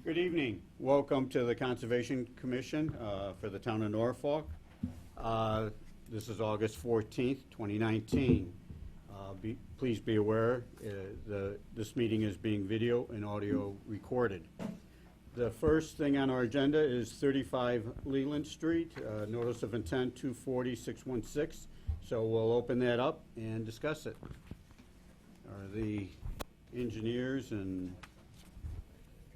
Good evening. Welcome to the Conservation Commission for the town of Norfolk. This is August 14th, 2019. Please be aware this meeting is being video and audio recorded. The first thing on our agenda is 35 Leland Street, notice of intent 240-616. So we'll open that up and discuss it. Are the engineers and...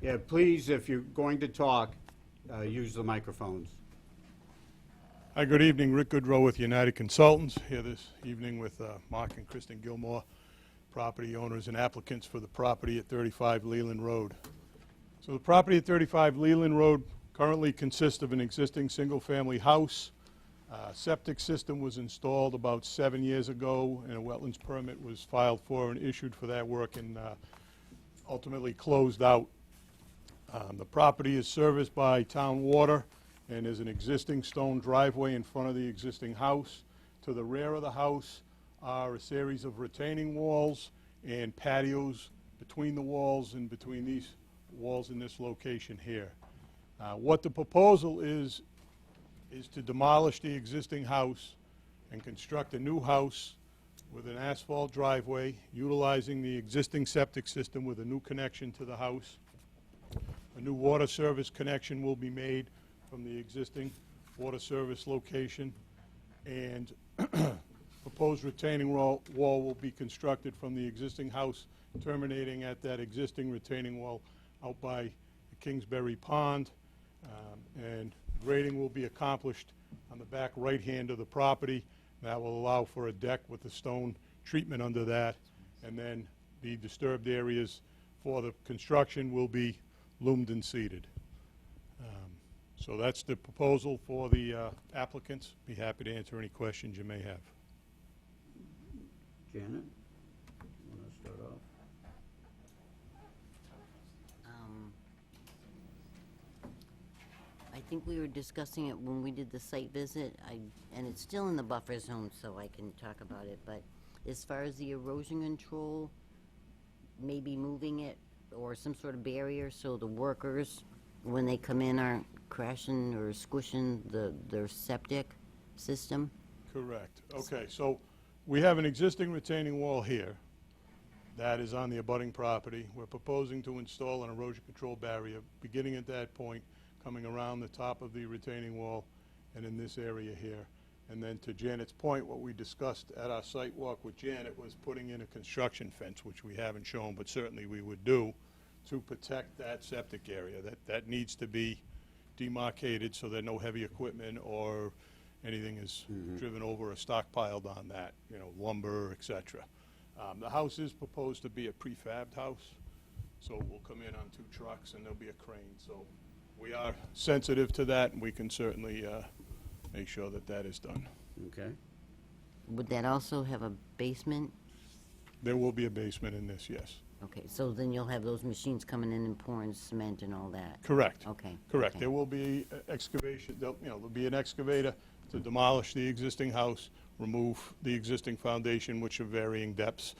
Yeah, please, if you're going to talk, use the microphones. Hi, good evening. Rick Goodrow with United Consultants, here this evening with Mark and Kristen Gilmore, property owners and applicants for the property at 35 Leland Road. So the property at 35 Leland Road currently consists of an existing single-family house. Septic system was installed about 7 years ago, and a wetlands permit was filed for and issued for that work and ultimately closed out. The property is serviced by town water, and there's an existing stone driveway in front of the existing house. To the rear of the house are a series of retaining walls and patios between the walls and between these walls in this location here. What the proposal is to demolish the existing house and construct a new house with an asphalt driveway, utilizing the existing septic system with a new connection to the house. A new water service connection will be made from the existing water service location, and proposed retaining wall will be constructed from the existing house, terminating at that existing retaining wall out by the Kingsbury Pond, and grading will be accomplished on the back right hand of the property. That will allow for a deck with a stone treatment under that, and then the disturbed areas for the construction will be loomed and seeded. So that's the proposal for the applicants. Be happy to answer any questions you may have. Janet, you want to start off? I think we were discussing it when we did the site visit, and it's still in the buffer zone, so I can talk about it, but as far as the erosion control, maybe moving it or some sort of barrier so the workers, when they come in, aren't crashing or squishing their septic system? Correct. Okay, so we have an existing retaining wall here that is on the abutting property. We're proposing to install an erosion control barrier beginning at that point, coming around the top of the retaining wall and in this area here. And then to Janet's point, what we discussed at our site walk with Janet was putting in a construction fence, which we haven't shown, but certainly we would do, to protect that septic area. That needs to be demarcated so that no heavy equipment or anything is driven over or stockpiled on that, you know, lumber, etc. The house is proposed to be a prefabbed house, so we'll come in on 2 trucks and there'll be a crane. So we are sensitive to that, and we can certainly make sure that that is done. Okay. Would that also have a basement? There will be a basement in this, yes. Okay, so then you'll have those machines coming in and pouring cement and all that? Correct. Okay. Correct. Okay. There will be excavation, there'll be an excavator to demolish the existing house, remove the existing foundation, which are varying depths.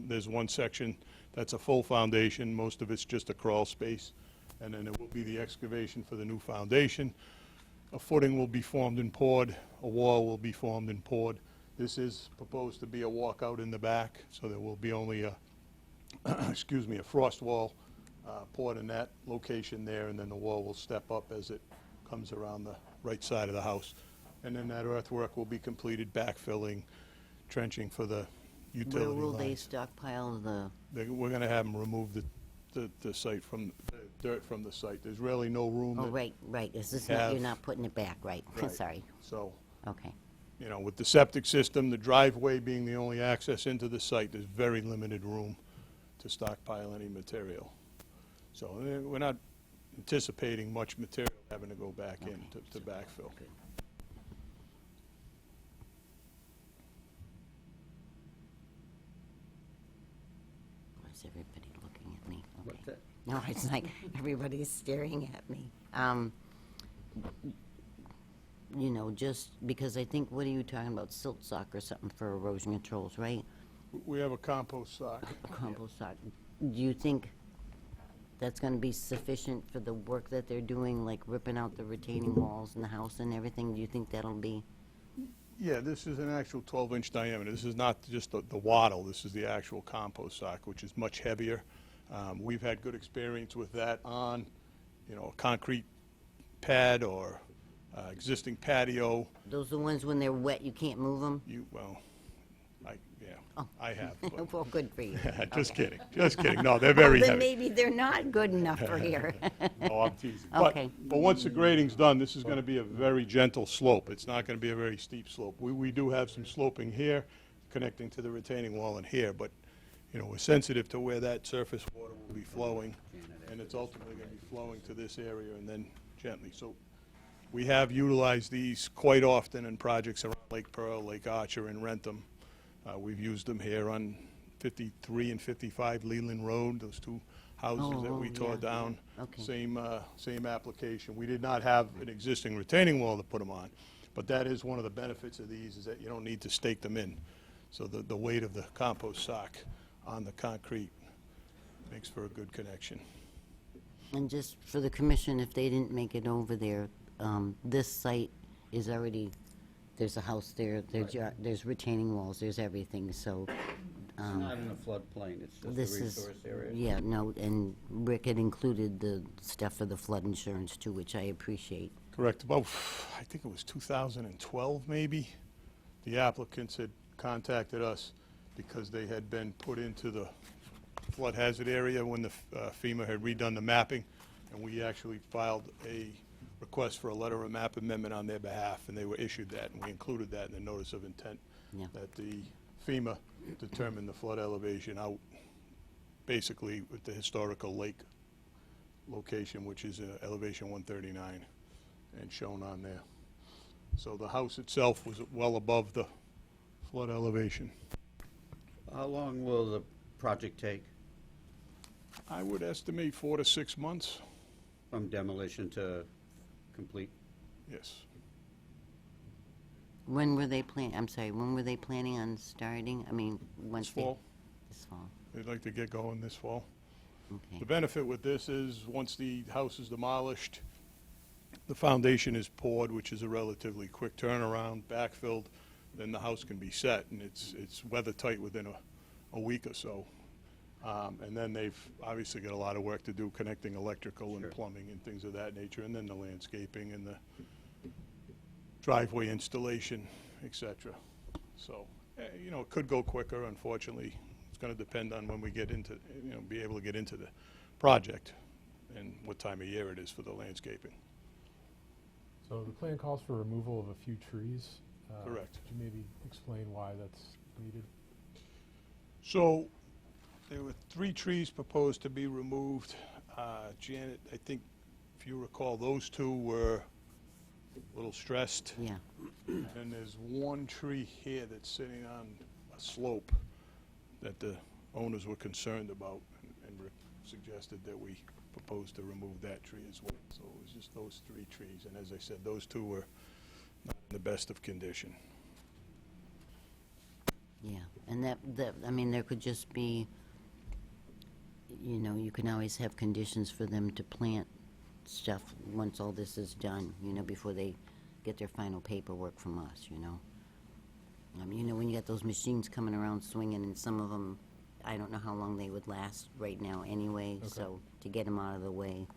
There's one section that's a full foundation, most of it's just a crawl space, and then there will be the excavation for the new foundation. A footing will be formed and poured, a wall will be formed and poured. This is proposed to be a walkout in the back, so there will be only a excuse me, a frost wall poured in that location there, and then the wall will step up as it comes around the right side of the house. And then that earthwork will be completed, backfilling, trenching for the utility lines. Where will they stockpile the... We're going to have them remove the site from, the dirt from the site. There's really no room. Oh, right. Is this not, you're not putting it back, right? Right. Sorry. So, Okay. you know, with the septic system, the driveway being the only access into the site, there's very limited room to stockpile any material. So we're not anticipating much material having to go back in to backfill. Good. Why is everybody looking at me? Okay. What's that? No, it's like everybody's staring at me. You know, just because I think, what are you talking about, silt sock or something for erosion controls, right? We have a compost sock. A compost sock. Do you think that's gonna be sufficient for the work that they're doing, like ripping out the retaining walls in the house and everything? Do you think that'll be? Yeah, this is an actual 12-inch diameter. This is not just the wattle, this is the actual compost sock, which is much heavier. We've had good experience with that on, a concrete pad or existing patio. Those are the ones when they're wet, you can't move them? Yeah, I have. But Well, good for you. just kidding. No, they're very Then heavy. maybe they're not good enough for here. No, I'm teasing. Okay. But once the grading's done, this is gonna be a very gentle slope. It's not gonna be a very steep slope. We do have some sloping here, connecting to the retaining wall in here, but, we're sensitive to where that surface water will be flowing, and it's ultimately gonna be flowing to this area and then gently. So we have utilized these quite often in projects around Lake Pearl, Lake Archer, and Rentham. We've used them here on 53 and 55 Leland Road, those two houses that we tore yeah. down. Okay. Same application. We did not have an existing retaining wall to put them on, but that is one of the benefits of these, is that you don't need to stake them in. So the weight of the compost sock on the concrete makes for a good connection. And just for the commission, if they didn't make it over there, this site is already, there's a house there, there's retaining walls, there's everything, so. It's not in the floodplain, it's just This a is, resource area. yeah, no, and Rick had included the stuff for the flood insurance too, which I appreciate. Correct. About, I think it was 2012 maybe, the applicants had contacted us because they had been put into the flood hazard area when the FEMA had redone the mapping, and we actually filed a request for a letter of map amendment on their behalf, and they were issued that, and we included that in the notice of intent, Yeah. that the FEMA determined the flood elevation out basically with the historical lake location, which is elevation 139, and shown on there. So the house itself was well above the flood elevation. How long will the project take I would estimate 4 to 6 months, from demolition to complete? yes. When were they when were they planning on starting? I mean, once This fall. This fall, They'd like to get going this fall. okay. The benefit with this is, once the house is demolished, the foundation is poured, which is a relatively quick turnaround, backfilled, then the house can be set, and it's weather tight within a week or so. And then they've obviously got a lot of work to do connecting electrical and Sure. plumbing and things of that nature, and then the landscaping and the driveway installation, et cetera. So, it could go quicker, unfortunately. It's gonna depend on when we get into, be able to get into the project and what time of year it is for the landscaping. So the plan calls for removal of a few trees. Correct. Could you maybe explain why that's needed? So, there were 3 trees proposed to be removed. Janet, I think, if you recall, those 2 were a little stressed. Yeah, And there's 1 tree here that's sitting on a slope that the owners were concerned about, and Rick suggested that we propose to remove that tree as well. So it was just those 3 trees, and as I said, those 2 were not in the best of condition. yeah, and I mean, there could just be, you can always have conditions for them to plant stuff once all this is done, before they get their final paperwork from us, when you got those machines coming around swinging, and some of them, I don't know how long they would last right now anyway, Okay. so to get them out of the way.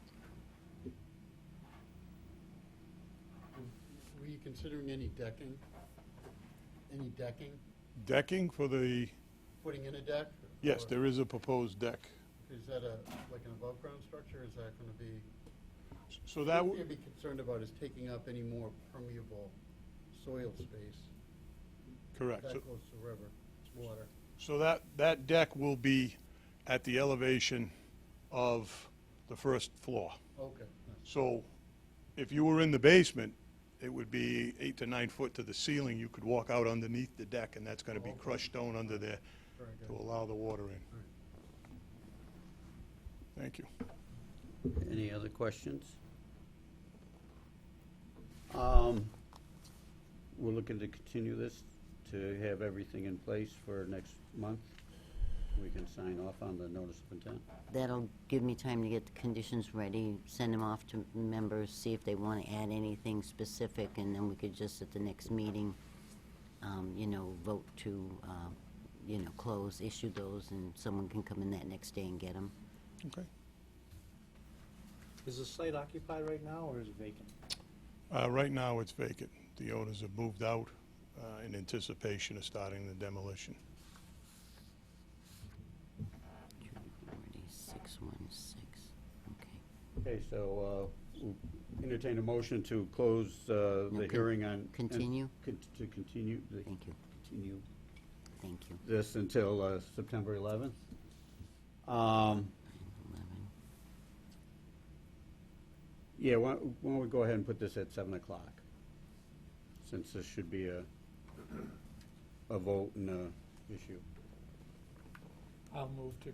Were you considering any decking? Any decking? Decking for the, Putting in a deck? yes, Or there is a proposed deck. Is that like an above-ground structure, or is that gonna be? So that, What you'd be concerned about is taking up any more permeable soil space. correct. That So- close to the river, it's water. So that deck will be at the elevation of the first floor. Okay. So if you were in the basement, it would be 8 to 9 foot to the ceiling. You could walk out underneath the deck, and that's going to be Okay. crushed stone under there Very to good. allow the water in. Right. Thank you. Any other questions? We're looking to continue this, to have everything in place for next month. we can sign off on the notice of intent. That'll give me time to get the conditions ready, send them off to members, see if they want to add anything specific, and then we could just at the next meeting, vote to, close, issue those, and someone can come in that next day and get them. Okay. Is the site occupied right now, or is it vacant? Right now, it's vacant. The owners have moved out in anticipation of starting the demolition. 616, okay. Okay, so we'll entertain a motion to close the No, hearing on. continue? To continue. Thank you. Continue Thank you. this until September 11th. 11. Yeah, why don't we go ahead and put this at 7 o'clock? Since this should be a vote and a issue. I'll move to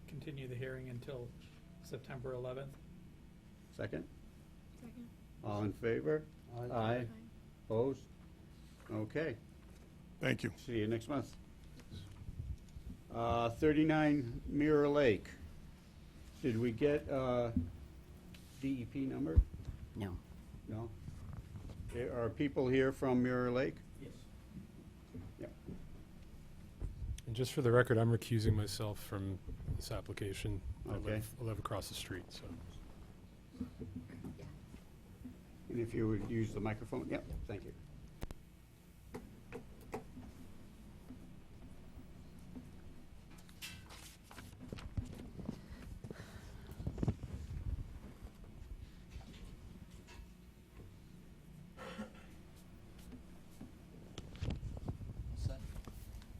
continue the hearing until September 11th. Second? Second. All in favor? Aye. Opposed? Okay, Thank you. see you next month. 39 Mirror Lake. Did we get DEP number? No. No? There are people here from Mirror Lake? Yes. Yep. And just for the record, I'm recusing myself from this application. Okay. I live across the street, so. And if you would use the microphone? Yep, thank you.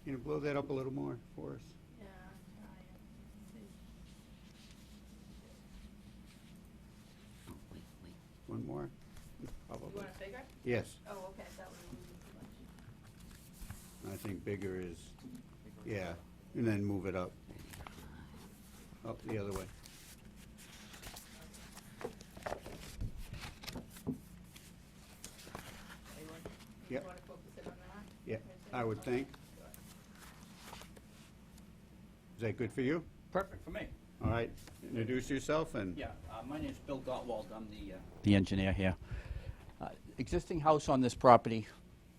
Can you blow that up a little more for us? Yeah, Oh, wait. One more? You Probably. want it bigger? Yes, Oh, okay, that was too much. I think bigger is, yeah, and then move it up. Up the other way. Yep. You want to focus it on that? Yeah, I would think. Is that good for you? Perfect for me. All right, introduce yourself and. Yeah, my name's Bill Gottwald. I'm the engineer here. Existing house on this property,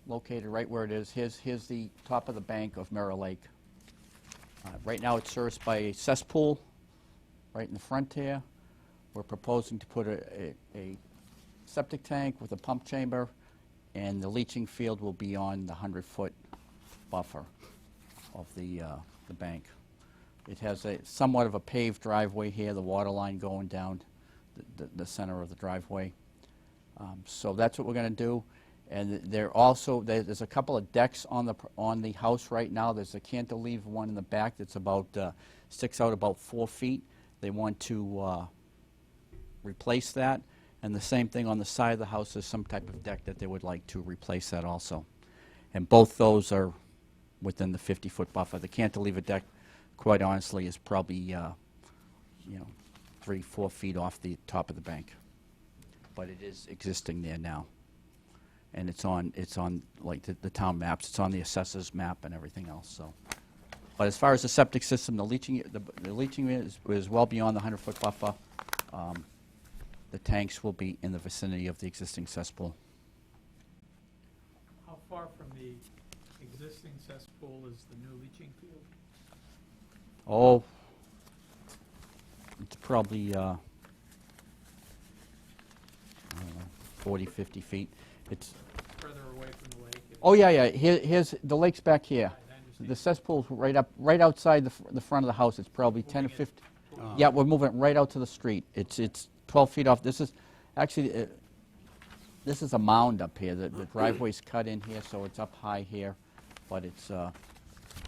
located right where it is. Here's the top of the bank of Mirror Lake. Right now, it's serviced by a cesspool right in the front here. We're proposing to put a septic tank with a pump chamber, and the leaching field will be on the 100-foot buffer of the bank. It has a somewhat of a paved driveway here, the water line going down the center of the driveway. So that's what we're going to do. And there's a couple of decks on the house right now. There's a cantilever one in the back that's sticks out about 4 feet. They want to replace that. And the same thing on the side of the house. There's some type of deck that they would like to replace that also. And both those are within the 50-foot buffer. The cantilever deck, quite honestly, is probably 3-4 feet off the top of the bank. But it is existing there now. And it's on like the town maps. It's on the assessor's map and everything else. So, but as far as the septic system, the leaching is well beyond the 100-foot buffer. The tanks will be in the vicinity of the existing cesspool. How far from the existing cesspool is the new leaching field? Oh, it's probably 40, 50 feet. It's Further away from the lake? oh yeah. Here's the lake's back here. I understand. The cesspool's right outside the front of the house. It's probably 10 or Moving it 15. Yeah, we're moving it right out to the street. It's 12 feet off. This is actually this is a mound up here. The driveway's cut in here, so it's up high here, but it's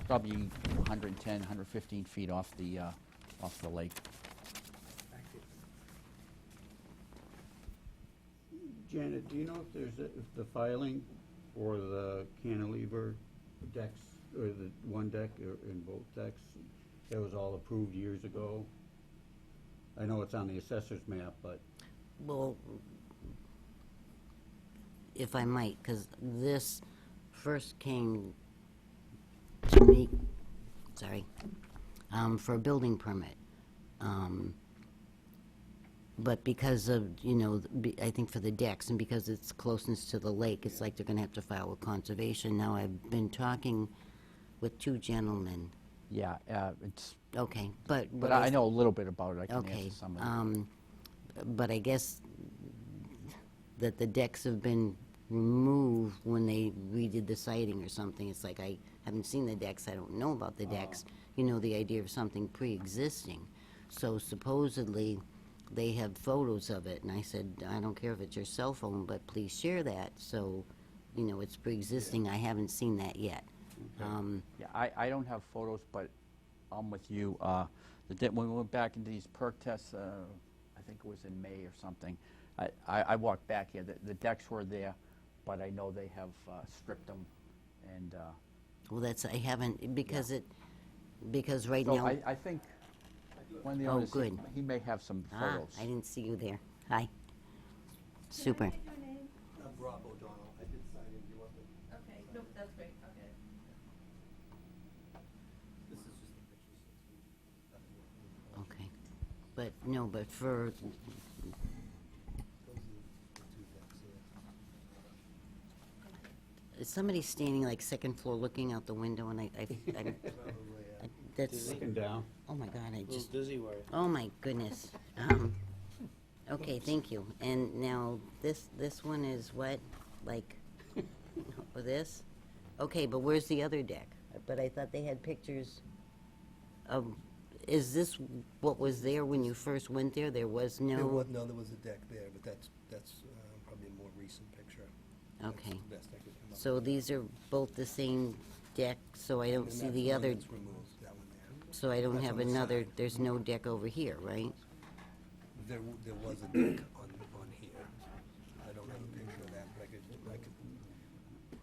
probably 110, 115 feet off the lake. Thank you. Janet, do you know if the filing for the cantilever decks, or the one deck, or in both decks, that was all approved years ago? I know it's on the assessor's map, but, Well, if I might, because this first came to me, sorry, for a building permit. But because of, I think for the decks, and because it's closeness to the lake, it's like they're gonna have to file with conservation. Now, I've been talking with two gentlemen. Yeah, it's, Okay, but. but I know a little bit about it. I can Okay, answer some of it. but I guess that the decks have been removed when they redid the siding or something. It's like I haven't seen the decks, I don't know about the decks. The idea of something pre-existing. So supposedly, they have photos of it, and I said, I don't care if it's your cell phone, but please share that, so, it's pre-existing. I haven't seen that yet. Yeah, I don't have photos, but I'm with you. When we went back into these perk tests, I think it was in May or something, I walked back here. The decks were there, but I know they have stripped them, and Well, I haven't, because right so now. I think when the Oh, owner good. he may have some Ah, photos. I didn't see you there. Hi. Super. Can I get your name? Rob O'Donnell, I did sign in, you want the, Okay, nope, that's great, okay. this is just the pictures. Okay. But, no, but for, Those are the two decks here. is somebody standing like second floor looking out the window, and that's, Looking down. oh my God, I just, dizzy where. oh my goodness. Okay, thank you. And now, this one is what, like, this? Okay, but where's the other deck? But I thought they had pictures of, is this what was there when you first went there? There was There no, was a deck there, but that's probably a more recent picture. That's okay. the best I could come up So these are both the same deck, so I don't with. see And the that's one other, that's removed, that one there. so I don't That's have on the another, side. there's no deck over here, right? There was a deck on here. I don't have a picture of that, but I could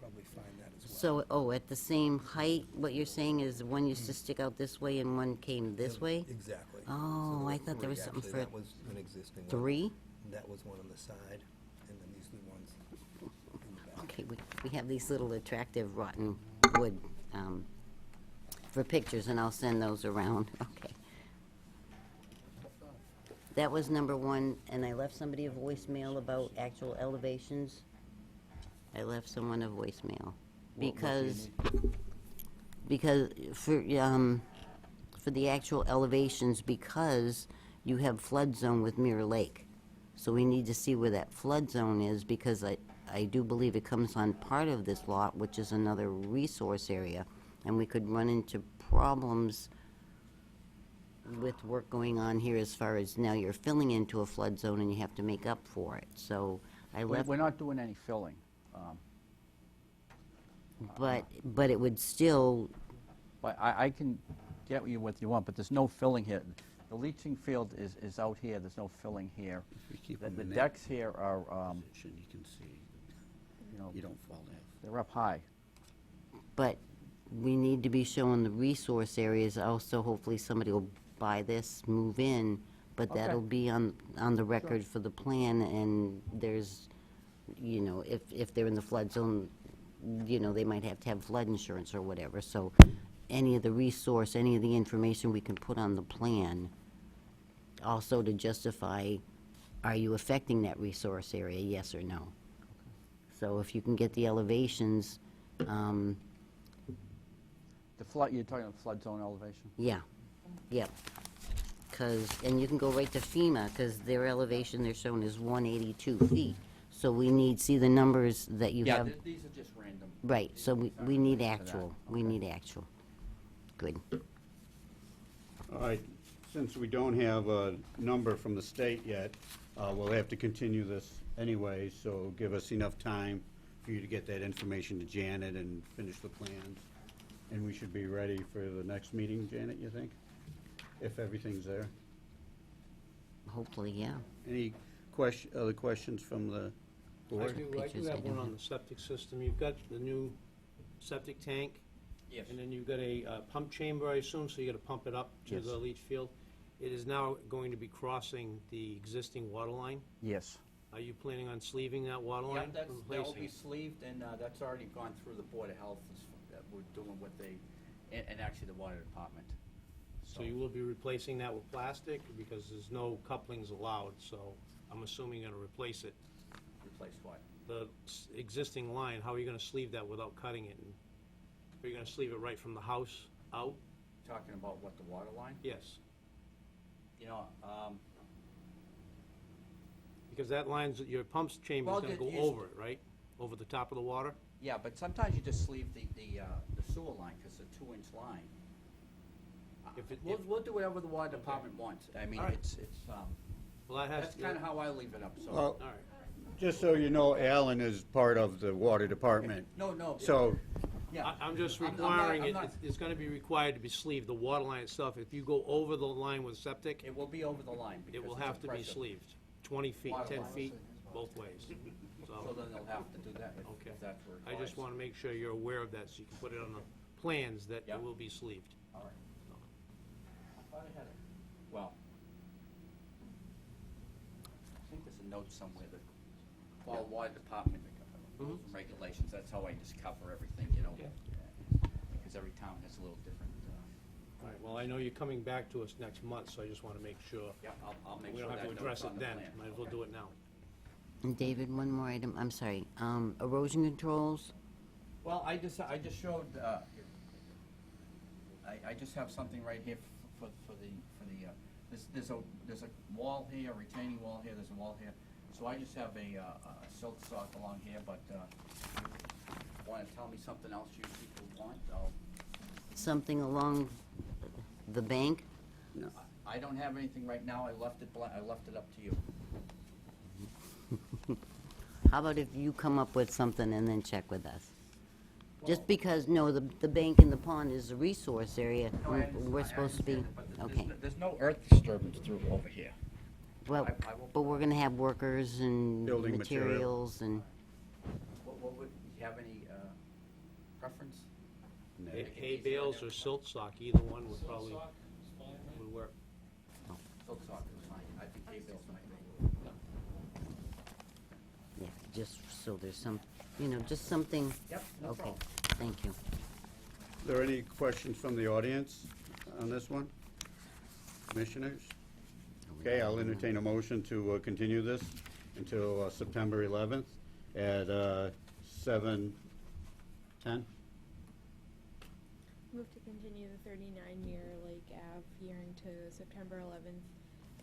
probably find that as well. So, at the same height, what you're saying is one used to stick out this way and one came this way? Exactly. Oh, So I thought there was something actually. for That was an existing one. 3? That was one on the side, and then these new ones in the back. Okay, we have these little attractive rotten wood, for pictures, and I'll send those around, okay. That was number 1, and I left somebody a voicemail about actual elevations. I left someone a voicemail, What do you because for the actual elevations, because you have flood zone with Mirror Lake. So we need to see where that flood zone is, because I do believe it comes on part of this lot, which is another resource area, and we could run into problems with work going on here as far as now you're filling into a flood zone and you have to make up for it. So I left, We're not doing any filling. but it would still, But I can get you what you want, but there's no filling here. The leaching field is out here, there's no filling here. If you keep The them in that decks here are, position, you can see, you know, you don't fall down. they're up high. but we need to be showing the resource areas. Also, hopefully somebody will buy this, move in, but Okay. that'll be on the record for the plan, and there's, if they're in the flood zone, they might have to have flood insurance or whatever. So any of the resource, any of the information we can put on the plan, also to justify, are you affecting that resource area, yes or no? So if you can get the elevations, The flood, you're talking about flood zone elevation? yeah, yep. And you can go right to FEMA, because their elevation they're showing is 182 feet. So we need, see the numbers that you have. These are just random. Right, so we need actual, we need actual. Good. All right, since we don't have a number from the state yet, we'll have to continue this anyway, so give us enough time for you to get that information to Janet and finish the plans. And we should be ready for the next meeting, Janet, you think? If everything's there? Hopefully, yeah. Any other questions from the I board? do Pictures I have one don't on have. the septic system. You've got the new septic tank, Yes. and then you've got a pump chamber, I assume, so you gotta pump it up to Yes. the leach field. It is now going to be crossing the existing water line. Yes. Are you planning on sleeving that water Yeah, line? that will Replacing be it? sleeved, and that's already gone through the Board of Health. We're doing what they, and actually the Water Department. So you will be replacing that with plastic, because there's no couplings allowed, so I'm assuming you're gonna replace it. Replace what? The existing line, how are you gonna sleeve that without cutting it? And are you gonna sleeve it right from the house out? Talking about what, the water line? Yes, You know, because that line's, your pump's chamber's Well, gonna go you- over it, right? Over the top of the water? yeah, but sometimes you just sleeve the sewer line, because it's a 2-inch line. We'll do whatever the water department wants. I mean, All right. it's, Well, that has that's to. kinda how I leave it up, so. Well, All right. just so you know, Alan is part of the water department. No. So, Yeah. I'm just I'm not- requiring I'm it, not- it's gonna be required to be sleeved, the water line itself. If you go over the line with septic, It will be over the line, it because will it's a have to be pressure. sleeved, 20 feet, Water 10 line. feet, both ways. So So, then they'll have to do that Okay. if that's I required. just wanna make sure you're aware of that, so you can put it on the plans that Yep. it will be sleeved. All right. I thought I had it. Well, I think there's a note somewhere that all water department rules and regulations, that's how I just cover everything, you know? Okay. Because every town has a little different, All right, well, I know you're coming back to us next month, so I just wanna make sure. yeah, I'll make We sure don't that have to note's address on it the then, plan. might as well do it now. And David, one more item, I'm sorry, erosion controls, Well, I just showed, I just have something right here for the, there's a wall here, a retaining wall here, there's a wall here. So I just have a silk sock along here, but, wanna tell me something else you people want? something along the bank? I don't have anything right now, I left it up to you. How about if you come up with something and then check with us? Just because, no, the bank in the pond is a resource area, No, I understand- we're I supposed to be, understand it, but okay. there's no earth disturbance through over here. Well, I will- but we're gonna have workers and Building material. materials and, What would, you have any, preference? Hay bales or silt sock, either one would probably, would work. Silk sock is fine, I think hay bales might be. yeah, just so there's some, just something, Yep, no okay, problem. thank you. are there any questions from the audience on this one? Commissioners? Okay, I'll entertain a motion to continue this until September 11th at 7:10. Move to continue the 39 Mirror Lake Ave hearing to September 11th,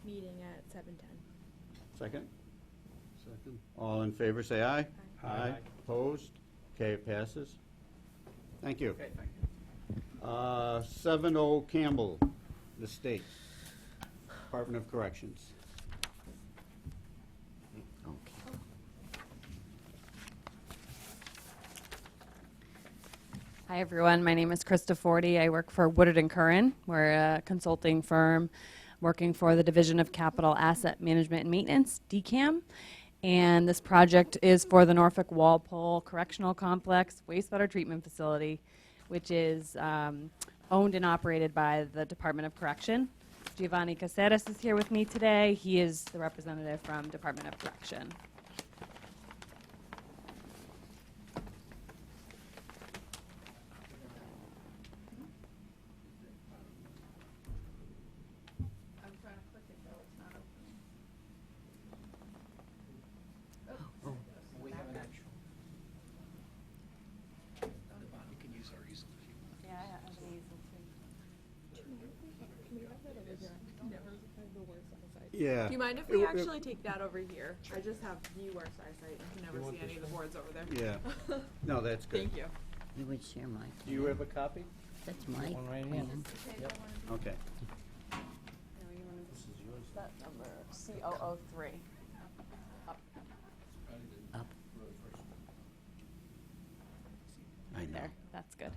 meeting at 7:10. Second? Second. All in favor, say aye. Aye. Aye. Opposed? Okay, it passes. Thank you. Okay, thank you. 70 Campbell Estates, Department of Corrections. Okay. Hi, everyone. My name is Krista Forty. I work for Woodard & Curran. We're a consulting firm working for the Division of Capital Asset Management and Maintenance, DCAM. And this project is for the Norfolk Walpole Correctional Complex Wastewater Treatment Facility, which is owned and operated by the Department of Correction. Giovanni Caceres is here with me today. He is the representative from Department of Correction. I'm trying to click it though, it's not opening. We have an actual. You can use our easel if you want. Yeah, I have an easel too. Can we have that over here? Never have the worst eyesight. Yeah. Do you mind if we actually take that over here? I just have the worst eyesight and can never see any of the boards over there. Yeah. No, that's good. Thank you. You would share mine. Do you have a copy? That's my plan. Okay. That number, C003. Up. I know. There, that's good.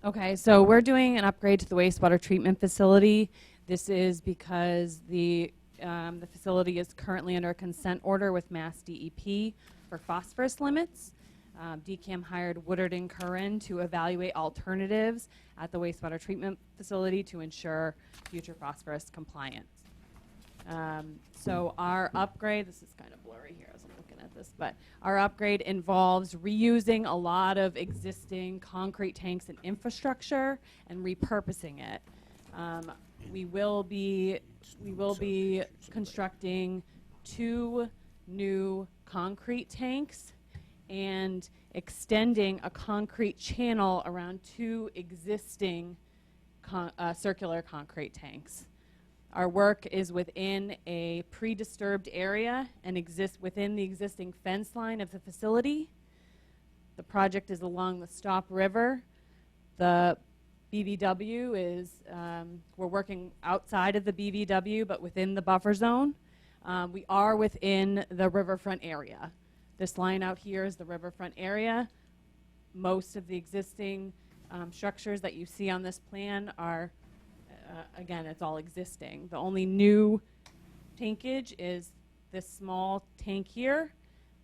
Okay, so we're doing an upgrade to the wastewater treatment facility. This is because the facility is currently under a consent order with Mass DEP for phosphorus limits. DCAM hired Woodard & Curran to evaluate alternatives at the wastewater treatment facility to ensure future phosphorus compliance. So our upgrade, this is kind of blurry here as I'm looking at this, but our upgrade involves reusing a lot of existing concrete tanks and infrastructure and repurposing it. We will be constructing 2 new concrete tanks and extending a concrete channel around 2 existing circular concrete tanks. Our work is within a pre-disturbed area and exists within the existing fence line of the facility. The project is along the Stop River. The BVW is, we're working outside of the BVW, but within the buffer zone. We are within the riverfront area. This line out here is the riverfront area. Most of the existing structures that you see on this plan are, again, it's all existing. The only new tankage is this small tank here.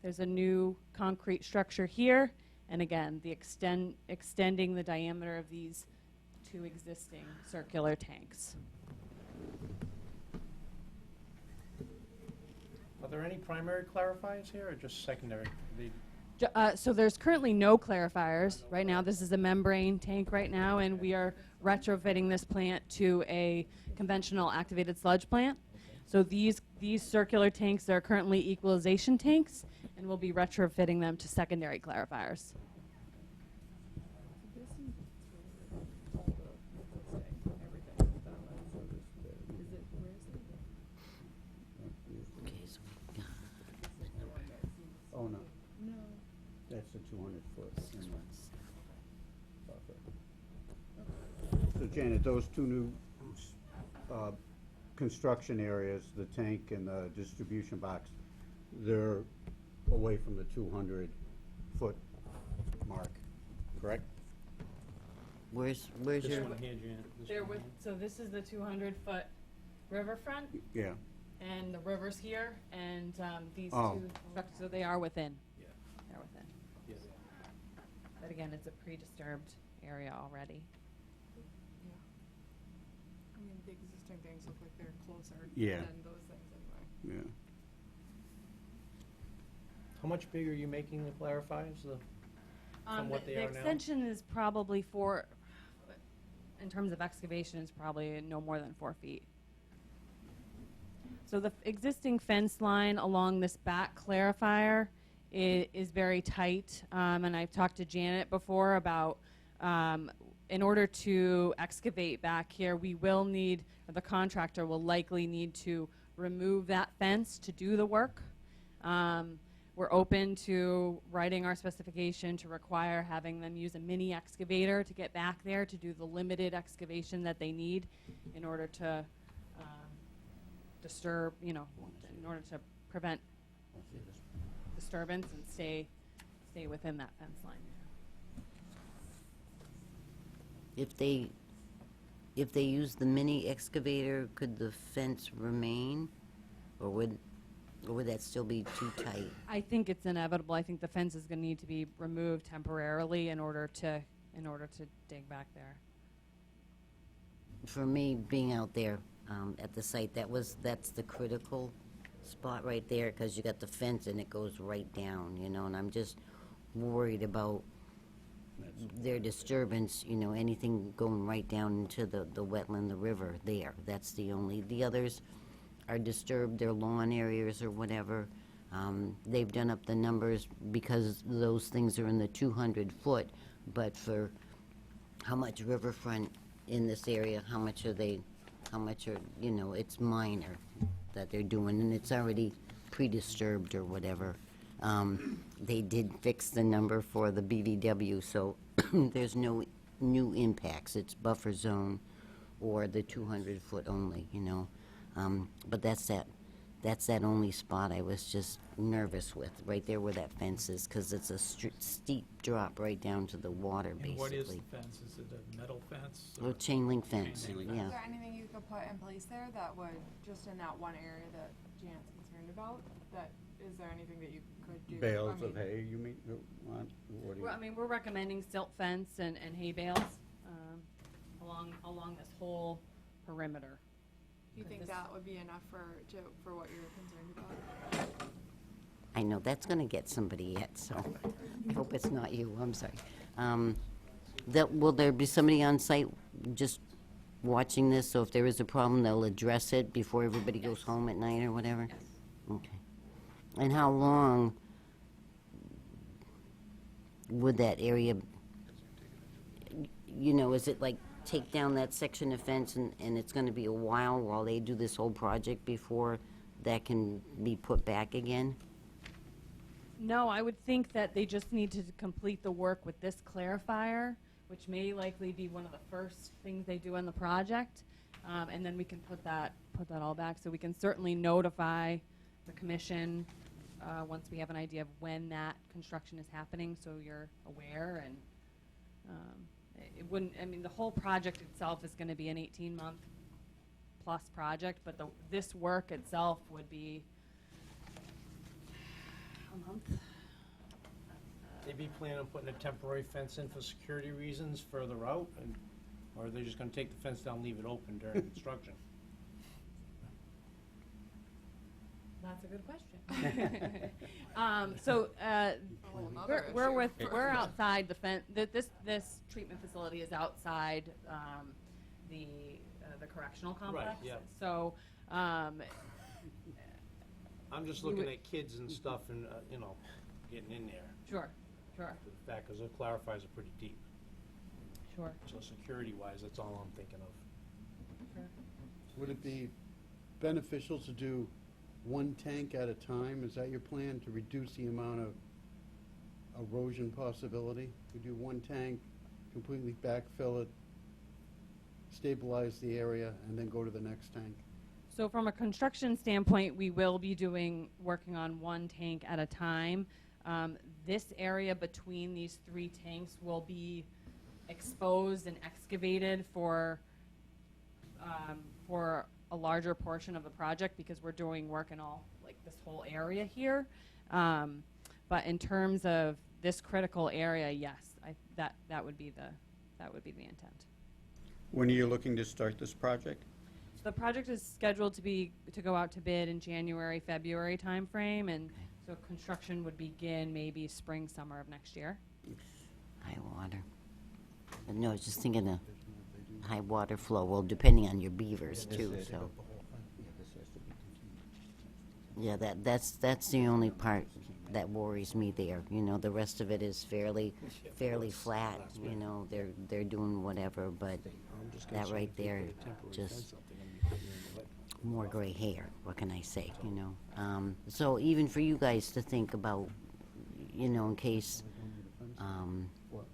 There's a new concrete structure here. And again, the extending the diameter of these 2 existing circular tanks. Are there any primary clarifiers here, or just secondary? So there's currently no clarifiers. Right now, this is a membrane tank right now, and we are retrofitting this plant to a conventional activated sludge plant. So these circular tanks are currently equalization tanks, and we'll be retrofitting them to secondary clarifiers. Okay, so we got the number. Oh, no. That's the 200-foot. So Janet, those 2 new construction areas, the tank and the distribution box, they're away from the 200-foot mark, correct? Where's This your, one here, Janet. This They're one with, here. so this is the 200-foot riverfront, Yeah. and the river's here, and these Oh. 2 structures, so they are within. Yeah. They're within. Yeah. But again, it's a pre-disturbed area already. I mean, the existing things look like they're closer Yeah. than those things anyway. Yeah. How much bigger are you making the clarifiers? From what they The are now? extension is probably in terms of excavation, is probably no more than 4 feet. So the existing fence line along this back clarifier is very tight, and I've talked to Janet before about in order to excavate back here, we will need, or the contractor will likely need to remove that fence to do the work. We're open to writing our specification to require having them use a mini excavator to get back there to do the limited excavation that they need in order to disturb, in order to prevent disturbance and stay within that fence line. if they use the mini excavator, could the fence remain? Or would that still be too tight? I think it's inevitable. I think the fence is going to need to be removed temporarily in order to dig back there. For me, being out there at the site, that's the critical spot right there, because you got the fence and it goes right down, and I'm just worried about their disturbance, anything going right down into the wetland, the river there. That's the others are disturbed, their lawn areas or whatever. They've done up the numbers because those things are in the 200-foot, but for how much riverfront in this area, how much are, it's minor that they're doing, and it's already pre-disturbed or whatever. They did fix the number for the BVW, so there's no new impacts. It's buffer zone or the 200-foot only, But that's that only spot I was just nervous with, right there where that fence is, because it's a steep drop right down to the water, And basically. what is the fence? Is it a metal fence? Or chain link fence, Chain link yeah. Is there anything you could put in place there that would, just in that one area that Janet's concerned about, is there anything that you could do? Bales I of mean, hay, you mean? What do you? We're recommending silt fence and hay bales along this whole perimeter. Do you think This- that would be enough for what you're concerned about? I know, that's gonna get somebody yet, so I hope it's not you, I'm sorry. Will there be somebody on site just watching this, so if there is a problem, they'll address it before everybody goes home at night or whatever? Yes. Okay. And how long would that area, is it like take down that section of fence and it's gonna be a while they do this whole project before that can be put back again? No, I would think that they just need to complete the work with this clarifier, which may likely be one of the first things they do on the project, and then we can put that all back. So we can certainly notify the commission once we have an idea of when that construction is happening, so you're aware. And it wouldn't. I mean, the whole project itself is going to be an 18-month plus project, but this work itself would be a month. They be planning on putting a temporary fence in for security reasons further out, or are they just gonna take the fence down, and leave it open during construction? That's a good question. another We're outside the fence. This treatment facility is outside the correctional complex. Right, yeah. So, I'm just We looking would- at kids and stuff and, getting in there. sure. The fact, because those clarifiers are pretty deep. Sure. So security-wise, that's all I'm thinking of. Would it be beneficial to do one tank at a time? Is that your plan, to reduce the amount of erosion possibility? We do one tank, completely backfill it, stabilize the area, and then go to the next tank? So from a construction standpoint, we will be working on one tank at a time. This area between these 3 tanks will be exposed and excavated for a larger portion of the project, because we're doing work in this whole area here. But in terms of this critical area, yes, that would be the intent. When are you looking to start this project? So the project is scheduled to go out to bid in January, February timeframe, and so construction would begin maybe spring, summer of next year. High water. No, I was just thinking of high water flow, well, depending on your beavers too, so. Yeah, that's the only part that worries me there, the rest of it is fairly flat, they're doing whatever, but that right there, just more gray hair, what can I say, So even for you guys to think about, in case, What?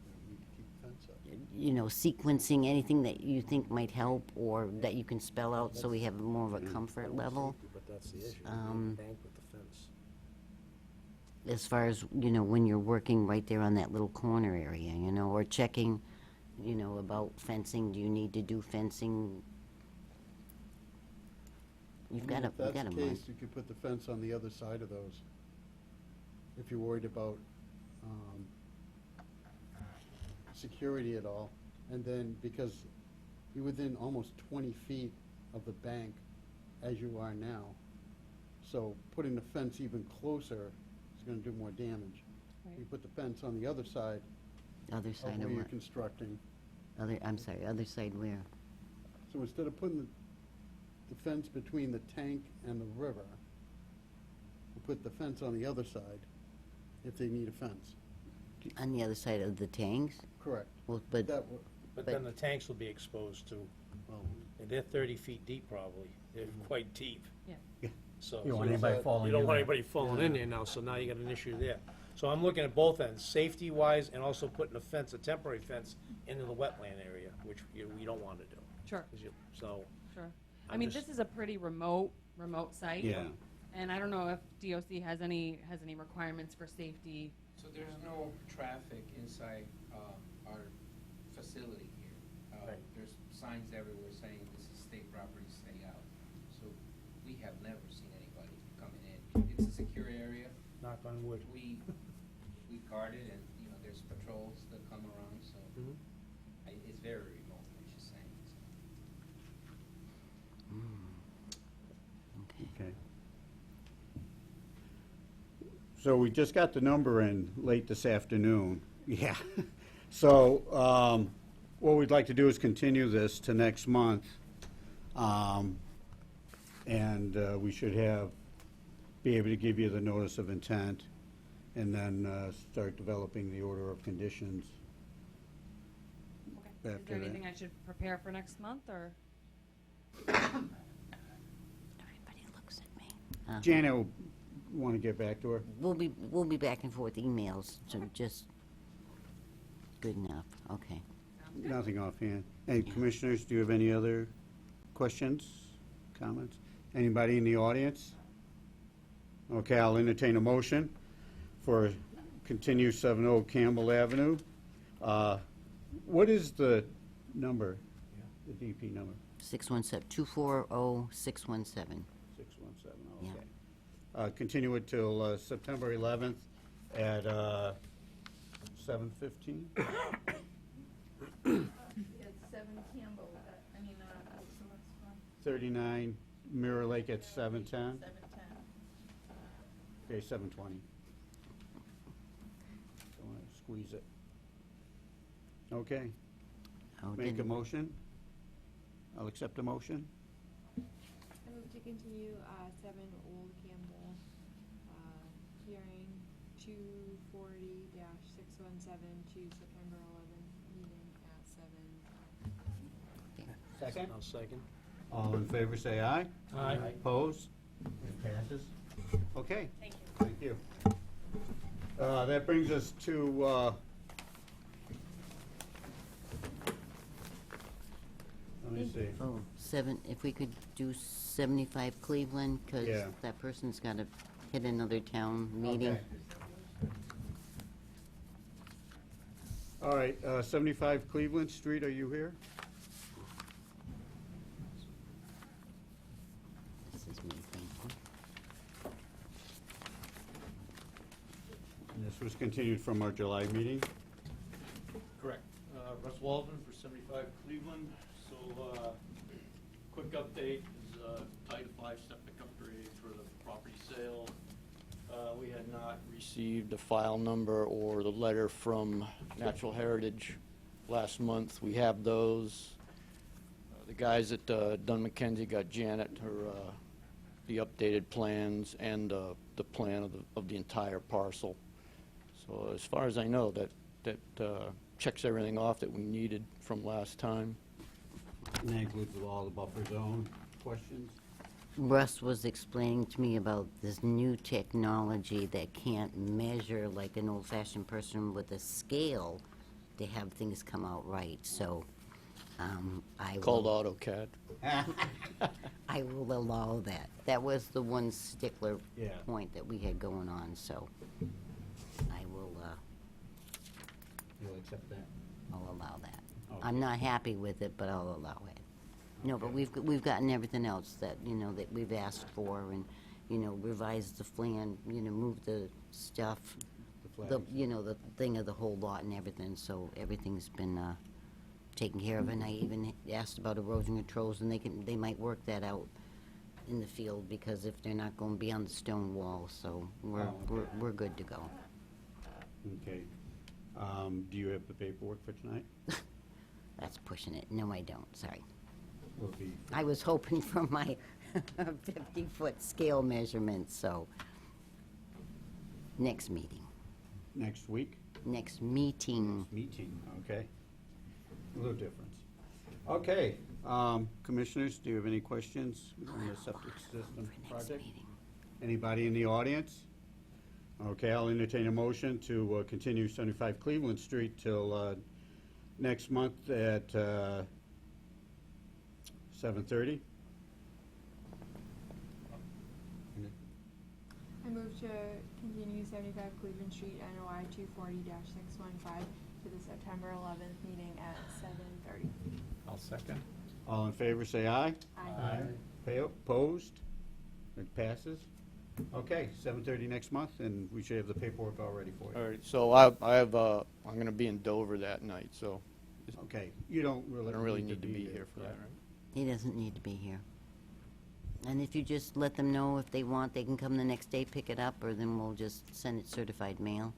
We need to keep the fence up. sequencing, anything that you think might help or that you can spell out so we have more of a comfort level. But that's the issue, bank with the fence. As far as, when you're working right there on that little corner area, or checking, about fencing, do you need to do fencing? You've got a If that's the month. case, you could put the fence on the other side of those, if you're worried about security at all. And then, because you're within almost 20 feet of the bank as you are now, so putting the fence even closer is going to do more damage. Right. You put the fence on the other side Other of side where of you're what? constructing. I'm sorry, other side where? So instead of putting the fence between the tank and the river, we'll put the fence on the other side if they need a fence. On the other side of the tanks? Correct. Well, but, That would, But But- then the tanks will be exposed to, well, and they're 30 feet deep probably, they're quite deep. Yeah. So. You don't want anybody falling You don't in want there. anybody falling in there now, so now you got an issue there. So I'm looking at both ends, safety-wise and also putting a fence, a temporary fence, into the wetland area, which we don't want to do. Sure, 'Cause So, sure. I I'm mean, just- this is a pretty remote site. Yeah. And I don't know if DOC has any requirements for safety. So there's no traffic inside our facility here. Right. There's signs everywhere saying this is state property, stay out. So we have never seen anybody coming in. It's a secure area. knock on wood. We guard it, and, there's patrols that come around, so Mhm. it's very remote, as you're saying. So. okay. Okay. So we just got the number in late this afternoon. Yeah. So what we'd like to do is continue this to next month. And we should be able to give you the notice of intent and then start developing the order of conditions. Okay. Is After there that. anything I should prepare for next month, or? Everybody looks at me. Janet will want to get back to her. We'll be back and forth emails, so just good enough. Okay. Nothing offhand. Hey, commissioners, do you have any other questions, comments? Anybody in the audience? Okay, I'll entertain a motion for continue 70 Campbell Avenue. What is the number, the DP number? 617, 240-617. 617, Yeah. okay. Continue it till September 11th at 7:15? It's 7 Campbell, 39 Mirror Lake at 7:10? 7:10. Okay, 7:20. Don't want to squeeze it. Okay, Oh, make a didn't- motion. I'll accept a motion. I move to continue 7 Old Campbell, hearing 240-617 to September 11th, meeting at 7. Second. I'll second. All in favor, say aye. Aye. Opposed? It passes. Okay. Thank you. Thank you. That brings us to, let me see. Oh, if we could do 75 Cleveland, because Yeah. that person's got to hit another town meeting. Okay. All right, 75 Cleveland Street, are you here? This is me, thank you. And this was continued from our July meeting. Correct. Russ Waldman for 75 Cleveland. So, quick update is Title 5 septic upgrade for the property sale. We had not received a file number or the letter from Natural Heritage last month. We have those. The guys at Dunn McKenzie got Janet the updated plans and the plan of the entire parcel. So as far as I know, that checks everything off that we needed from last time. And that includes all the buffer zone questions. Russ was explaining to me about this new technology that can't measure like an old-fashioned person with a scale to have things come out right, so I Called will, AutoCAD. I will allow that. That was the one stickler Yeah. point that we had going on, so I will, You'll accept that? I'll allow that. Okay. I'm not happy with it, but I'll allow it. No, but Okay. we've gotten everything else that, that we've asked for, and, revised the plan, move the stuff, The the, flags. the thing of the whole lot and everything, so everything's been, taken care of, and I even asked about erosion controls, and they might work that out in the field, because if they're not gonna be on the stone wall, so Oh, okay. we're good to go. Okay. Do you have the paperwork for tonight? That's pushing it. No, I don't, sorry. Will it be I was hoping for my 50-foot scale measurement, so next meeting. next week? Next meeting. Meeting, okay. A little difference. Okay, commissioners, do you have any questions on the septic system For next project? meeting. Anybody in the audience? Okay, I'll entertain a motion to continue 75 Cleveland Street till next month at 7:30. I move to continue 75 Cleveland Street, NOI 240-615 to the September 11th meeting at 7:30. I'll second. All in favor, say aye. Aye. Opposed? It passes. Okay, 7:30 next month, and we should have the paperwork all ready for All you. right, so I'm going to be in Dover that night, so Okay, you don't I really don't really need to be here for yeah. that, right? He doesn't need to be here. And if you just let them know if they want, they can come the next day, pick it up, or then we'll just send it certified mail.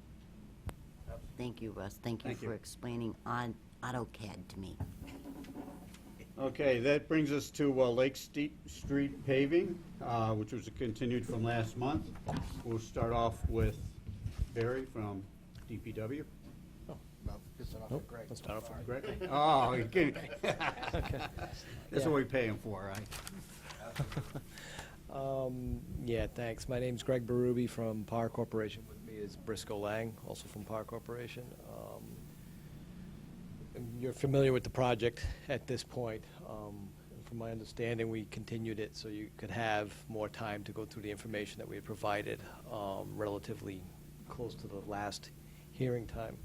Thank you, Russ. Thank you Thank you. for explaining AutoCAD to me. Okay, that brings us to Lake Street paving, which was continued from last month. We'll start off with Barry from DPW. Let's start off with Greg? Oh, you kidding? That's what we pay him for, right? Yeah, thanks. My name's Greg Berube from Power Corporation. With me is Briscoe Lang, also from Power Corporation. And you're familiar with the project at this point. From my understanding, we continued it so you could have more time to go through the information that we had provided relatively close to the last hearing time.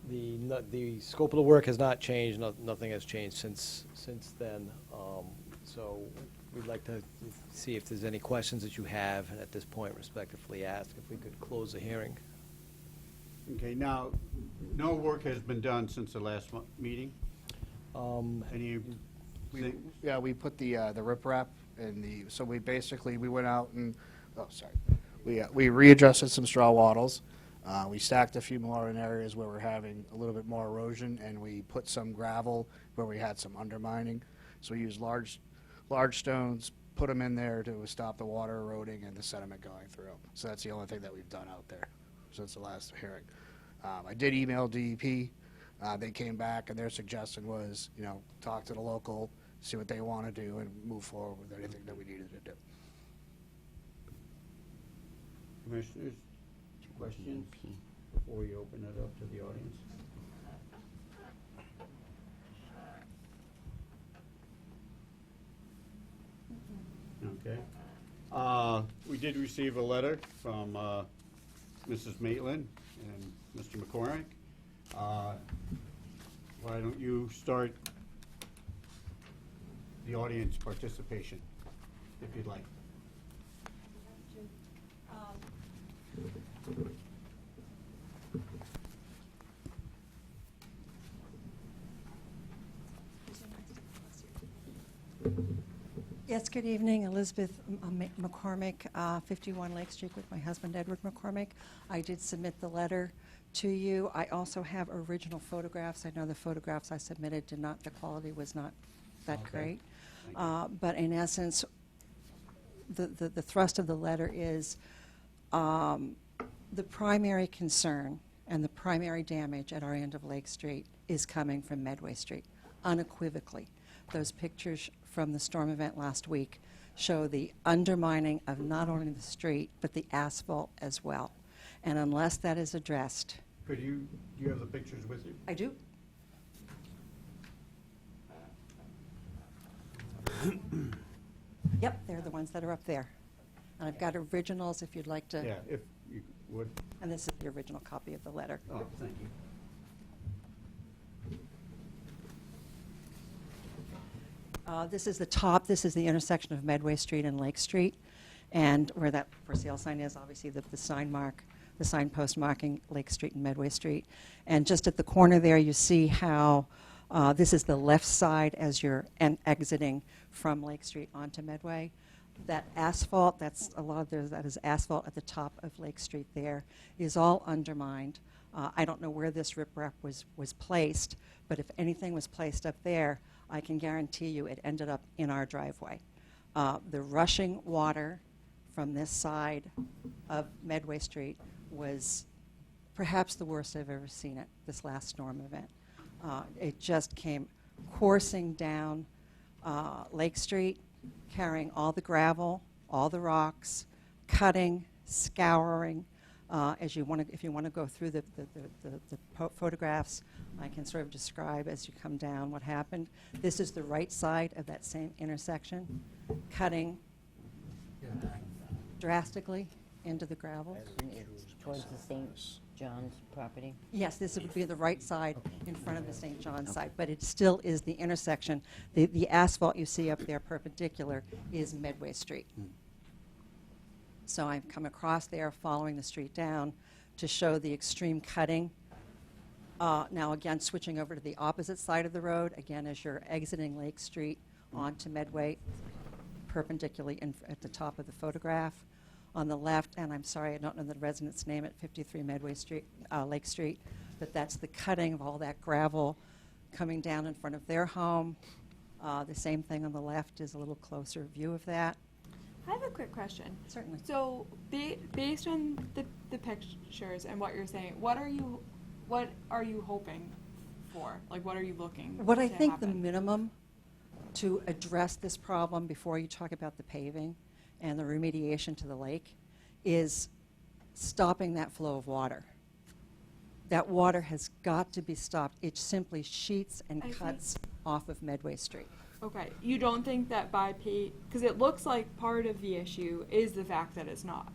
The scope of the work has not changed. Nothing has changed since then. So we'd like to see if there's any questions that you have, and at this point respectfully ask if we could close the hearing. Okay, now, no work has been done since the last meeting? Any? Yeah, we put the riprap in so we basically, we went out and, we readjusted some straw wattles. We stacked a few more in areas where we're having a little bit more erosion, and we put some gravel where we had some undermining. So we used large stones, put them in there to stop the water eroding and the sediment going through. So that's the only thing that we've done out there since the last hearing. I did email DEP. They came back, and their suggestion was, talk to the local, see what they want to do, and move forward with anything that we needed to do. Commissioners, questions before we open it up to the audience? Okay. We did receive a letter from Mrs. Maitland and Mr. McCormick. Why don't you start the audience participation, if you'd like. Yes, good evening. Elizabeth McCormick, 51 Lake Street with my husband Edward McCormick. I did submit the letter to you. I also have original photographs. I know the photographs I submitted the quality was not that great. But in essence, the thrust of the letter is the primary concern and the primary damage at our end of Lake Street is coming from Medway Street, unequivocally. Those pictures from the storm event last week show the undermining of not only the street, but the asphalt as well. And unless that is addressed... Do you have the pictures with you? I do. Yep, they're the ones that are up there. And I've got originals if you'd like to... Yeah, if you would. And this is the original copy of the letter. Oh, thank you. This is the top. This is the intersection of Medway Street and Lake Street, and where that for sale sign is, obviously the signpost marking Lake Street and Medway Street. And just at the corner there, you see how this is the left side as you're exiting from Lake Street onto Medway. That asphalt, that is asphalt at the top of Lake Street there, is all undermined. I don't know where this riprap was placed, but if anything was placed up there, I can guarantee you it ended up in our driveway. The rushing water from this side of Medway Street was perhaps the worst I've ever seen it, this last storm event. It just came coursing down Lake Street, carrying all the gravel, all the rocks, cutting, scouring. If you want to go through the photographs, I can sort of describe as you come down what happened. This is the right side of that same intersection, cutting drastically into the gravel. Towards the St. John's property? Yes, this would be the right side in front of the St. John's side, but it still is the intersection. The asphalt you see up there perpendicular is Medway Street. So I've come across there following the street down to show the extreme cutting. Now again, switching over to the opposite side of the road, again as you're exiting Lake Street onto Medway, perpendicularly at the top of the photograph. On the left, and I'm sorry, I don't know the resident's name at 53 Medway Street, Lake Street, but that's the cutting of all that gravel coming down in front of their home. The same thing on the left is a little closer view of that. I have a quick question. Certainly. So, based on the pictures and what you're saying, what are you hoping for? Like, what are you looking What I to think happen? the minimum to address this problem before you talk about the paving and the remediation to the lake is stopping that flow of water. That water has got to be stopped. It simply sheets and cuts off of Medway Street. Okay, you don't think that by because it looks like part of the issue is the fact that it's not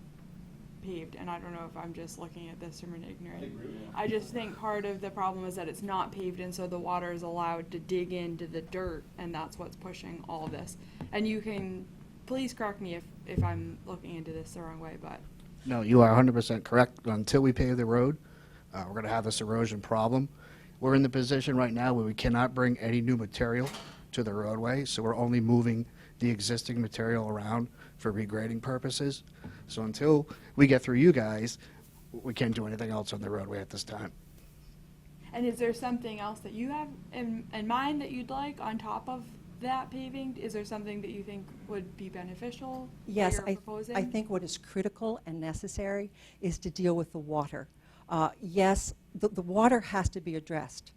paved, and I don't know if I'm just looking at this from an ignorant. I just think part of the problem is that it's not paved, and so the water is allowed to dig into the dirt, and that's what's pushing all of this. And you can, please correct me if I'm looking into this the wrong way, but. No, you are 100% correct. Until we pave the road, we're going to have this erosion problem. We're in the position right now where we cannot bring any new material to the roadway, so we're only moving the existing material around for regrading purposes. So until we get through you guys, we can't do anything else on the roadway at this time. And is there something else that you have in mind that you'd like on top of that paving? Is there something that you think would be beneficial? Yes, that you're proposing? I think what is critical and necessary is to deal with the water. Yes, the water has to be addressed.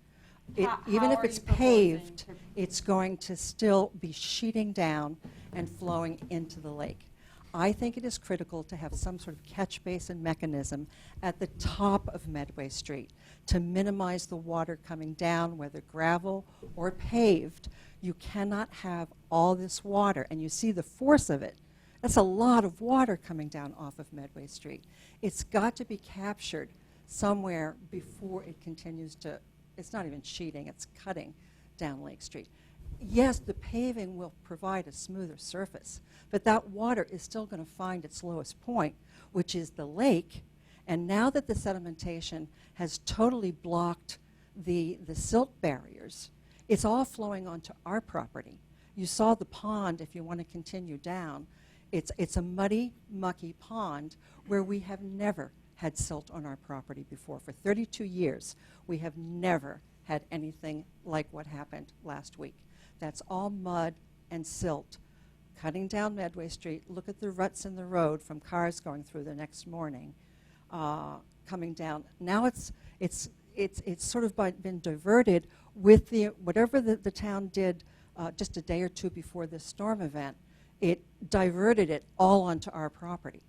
Even if are it's you proposing paved, to- it's going to still be sheeting down and flowing into the lake. I think it is critical to have some sort of catch basin mechanism at the top of Medway Street to minimize the water coming down, whether gravel or paved. You cannot have all this water, and you see the force of it. That's a lot of water coming down off of Medway Street. It's got to be captured somewhere before it continues to, it's not even sheeting, it's cutting down Lake Street. Yes, the paving will provide a smoother surface, but that water is still going to find its lowest point, which is the lake. And now that the sedimentation has totally blocked the silt barriers, it's all flowing onto our property. You saw the pond, if you want to continue down. It's a muddy, mucky pond where we have never had silt on our property before. For 32 years, we have never had anything like what happened last week. That's all mud and silt cutting down Medway Street. Look at the ruts in the road from cars going through the next morning, coming down. Now it's sort of been diverted with whatever the town did just a day or two before this storm event. It diverted it all onto our property.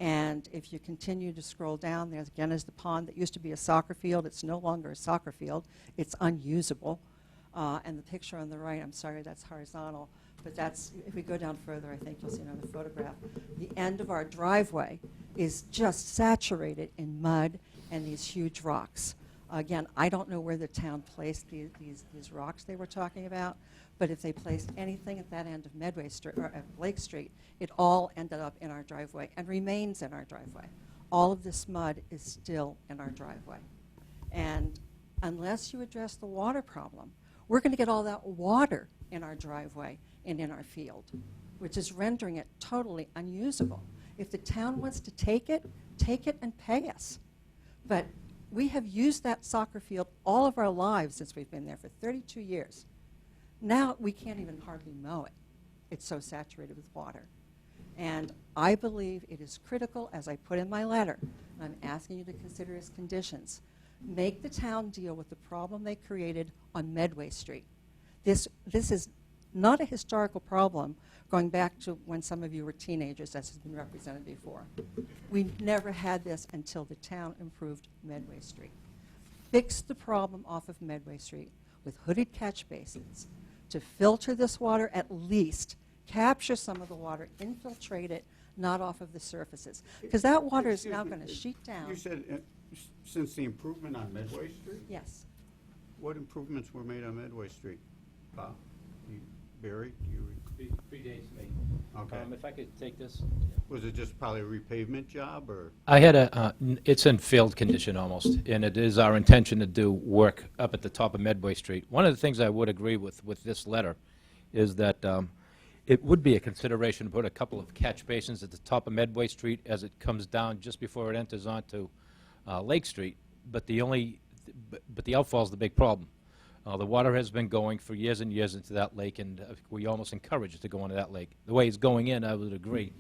And if you continue to scroll down, there again is the pond that used to be a soccer field. It's no longer a soccer field. It's unusable. And the picture on the right, I'm sorry, that's horizontal. But that's, if we go down further, I think you'll see another photograph. The end of our driveway is just saturated in mud and these huge rocks. Again, I don't know where the town placed these rocks they were talking about, but if they placed anything at that end of Medway Street, or at Lake Street, it all ended up in our driveway and remains in our driveway. All of this mud is still in our driveway. And unless you address the water problem, we're going to get all that water in our driveway and in our field, which is rendering it totally unusable. If the town wants to take it and pay us. But we have used that soccer field all of our lives since we've been there for 32 years. Now we can't even hardly mow it. It's so saturated with water. And I believe it is critical, as I put in my letter, and I'm asking you to consider as conditions, make the town deal with the problem they created on Medway Street. This is not a historical problem going back to when some of you were teenagers, as has been represented before. We never had this until the town improved Medway Street. Fix the problem off of Medway Street with hooded catch basins to filter this water, at least capture some of the water, infiltrate it, not off of the surfaces. Because that water is now going to sheet down. You said since the improvement on Medway Street? Yes. What improvements were made on Medway Street? Bob? Barry? Predates me. Okay. If I could take this. Was it just probably a repavement job, or? I had it's in failed condition almost, and it is our intention to do work up at the top of Medway Street. One of the things I would agree with this letter is that it would be a consideration to put a couple of catch basins at the top of Medway Street as it comes down just before it enters onto Lake Street, but the outfall is the big problem. The water has been going for years and years into that lake, and we almost encourage it to go into that lake. The way it's going in, I would agree.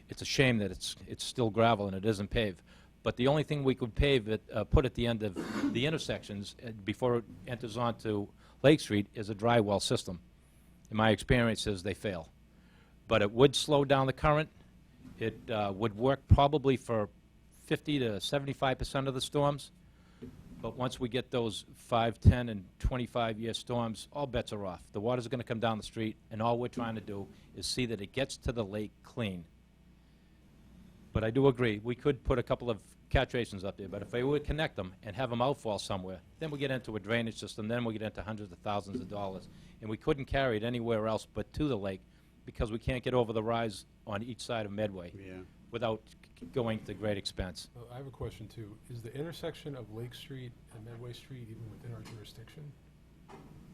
It's a shame that it's still gravel and it isn't paved. But the only thing we could put at the end of the intersections before it enters onto Lake Street is a dry well system. In my experience is they fail. But it would slow down the current. It would work probably for 50 to 75% of the storms. But once we get those 5, 10, and 25-year storms, all bets are off. The water's going to come down the street, and all we're trying to do is see that it gets to the lake clean. But I do agree, we could put a couple of catch basins up there, but if we would connect them and have them outfall somewhere, then we get into a drainage system, then we get into hundreds of thousands of dollars. And we couldn't carry it anywhere else but to the lake because we can't get over the rise on each side of Medway without going to great expense. I have a question too. Is the intersection of Lake Street and Medway Street even within our jurisdiction?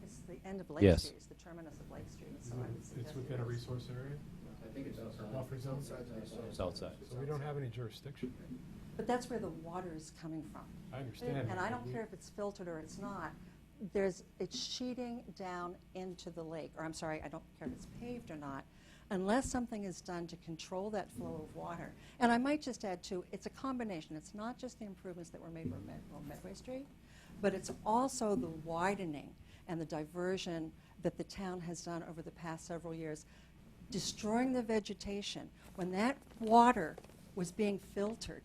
It's the end of Lake Yes. Street, it's the terminus of Lake Street, so I would suggest It's within a it is. resource area? I think it's outside. Buffer zone? It's outside. So we don't have any jurisdiction. But that's where the water is coming from. I understand. And I don't care if it's filtered or it's not. It's sheeting down into the lake, or I'm sorry, I don't care if it's paved or not, unless something is done to control that flow of water. And I might just add too, it's a combination. It's not just the improvements that were made on Medway Street, but it's also the widening and the diversion that the town has done over the past several years, destroying the vegetation. When that water was being filtered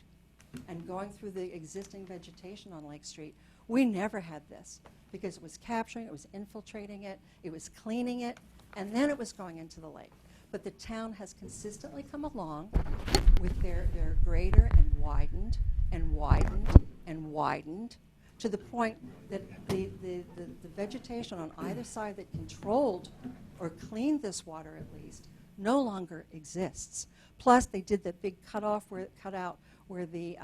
and going through the existing vegetation on Lake Street, we never had this because it was capturing, it was infiltrating it, it was cleaning it, and then it was going into the lake. But the town has consistently come along with their grader and widened and widened and widened to the point that the vegetation on either side that controlled or cleaned this water at least no longer exists. Plus, they did the big cutoff where it cut out where the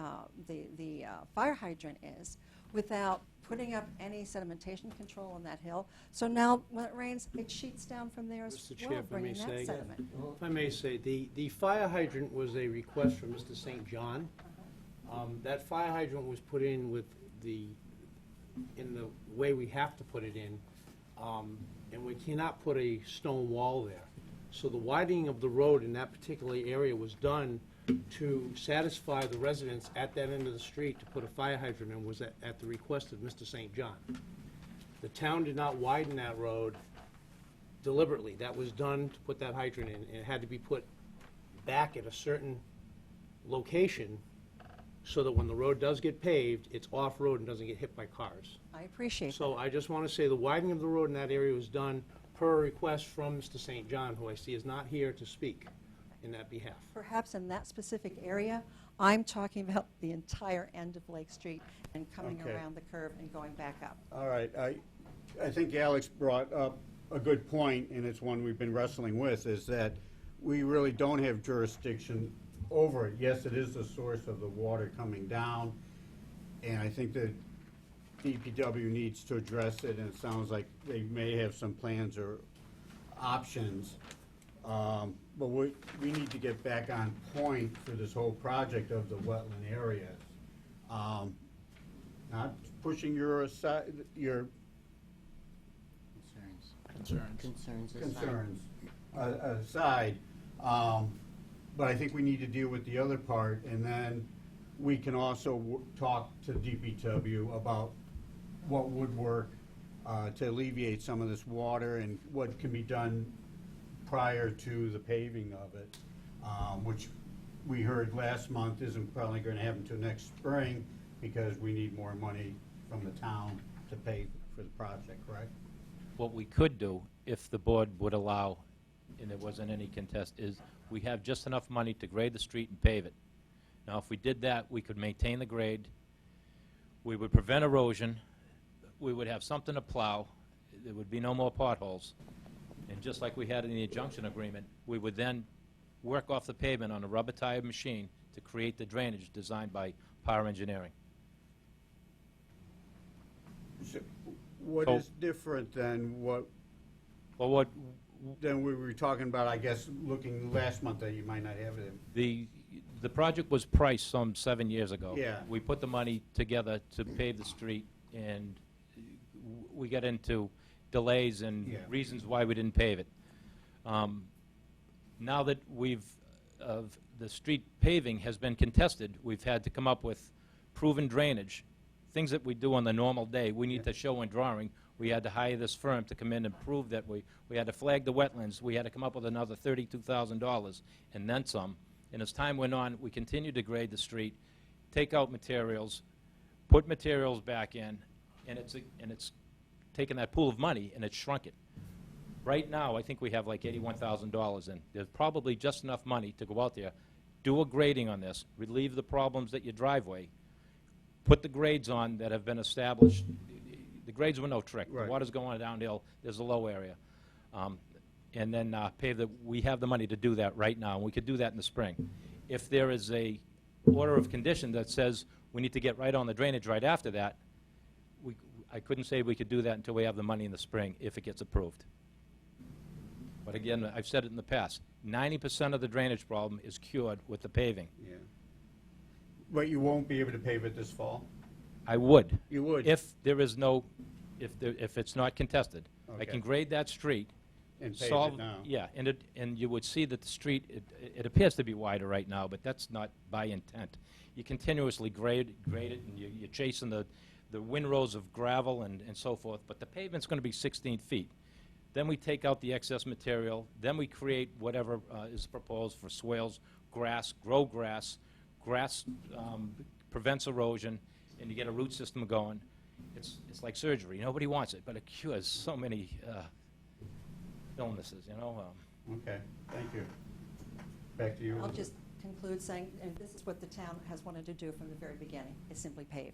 fire hydrant is without putting up any sedimentation control on that hill. So now when it rains, it sheets down from there as Mr. Chair, well, if I may bringing say that again. sediment. If I may say, the fire hydrant was a request from Mr. St. John. That fire hydrant was put in in the way we have to put it in, and we cannot put a stone wall there. So the widening of the road in that particular area was done to satisfy the residents at that end of the street to put a fire hydrant in, was at the request of Mr. St. John. The town did not widen that road deliberately. That was done to put that hydrant in, and it had to be put back at a certain location so that when the road does get paved, it's off-road and doesn't get hit by cars. I appreciate that. So I just want to say the widening of the road in that area was done per request from Mr. St. John, who I see is not here to speak in that behalf. Perhaps in that specific area, I'm talking about the entire end of Lake Street and coming Okay. around the curve and going back up. All right, I think Alex brought up a good point, and it's one we've been wrestling with, is that we really don't have jurisdiction over it. Yes, it is the source of the water coming down, and I think that DPW needs to address it, and it sounds like they may have some plans or options. But we need to get back on point for this whole project of the wetland areas. Not pushing your Concerns aside. concerns aside, but I think we need to deal with the other part, and then we can also talk to DPW about what would work to alleviate some of this water and what can be done prior to the paving of it, which we heard last month isn't probably going to happen until next spring because we need more money from the town to pay for the project, correct? What we could do, if the board would allow, and there wasn't any contest, is we have just enough money to grade the street and pave it. Now, if we did that, we could maintain the grade, we would prevent erosion, we would have something to plow, there would be no more potholes. And just like we had in the injunction agreement, we would then work off the pavement on a rubber-tired machine to create the drainage designed by Power Engineering. So what So- is different than what, Well, then we were talking about, I guess, looking last month that you might not have it. The project was priced some 7 years ago. Yeah. We put the money together to pave the street, and we got into delays and Yeah. reasons why we didn't pave it. Now that the street paving has been contested, we've had to come up with proven drainage, things that we do on the normal day. We need to show in drawing. We had to hire this firm to come in and prove that we had to flag the wetlands. We had to come up with another $32,000 and then some. And as time went on, we continued to grade the street, take out materials, put materials back in, and it's taken that pool of money and it's shrunk it. Right now, I think we have like $81,000 in. There's probably just enough money to go out there, do a grading on this, relieve the problems at your driveway, put the grades on that have been established. The grades were no trick. Right. The water's going downhill. There's a low area. And then pave the, we have the money to do that right now, and we could do that in the spring. If there is a order of condition that says we need to get right on the drainage right after that, I couldn't say we could do that until we have the money in the spring, if it gets approved. But again, I've said it in the past, 90% of the drainage problem is cured with the paving. Yeah. But you won't be able to pave it this fall? I would. You would? If there is no, if it's not contested. I Okay. can grade that street. And pave solve, it now? Yeah, and you would see that the street, it appears to be wider right now, but that's not by intent. You continuously grade it, and you're chasing the windrows of gravel and so forth, but the pavement's going to be 16 feet. Then we take out the excess material, then we create whatever is proposed for swales, grass, grow grass. Grass prevents erosion, and you get a root system going. It's like surgery. Nobody wants it, but it cures so many illnesses, you know. Okay, thank you. Back to you. I'll just conclude saying, and this is what the town has wanted to do from the very beginning, is simply pave.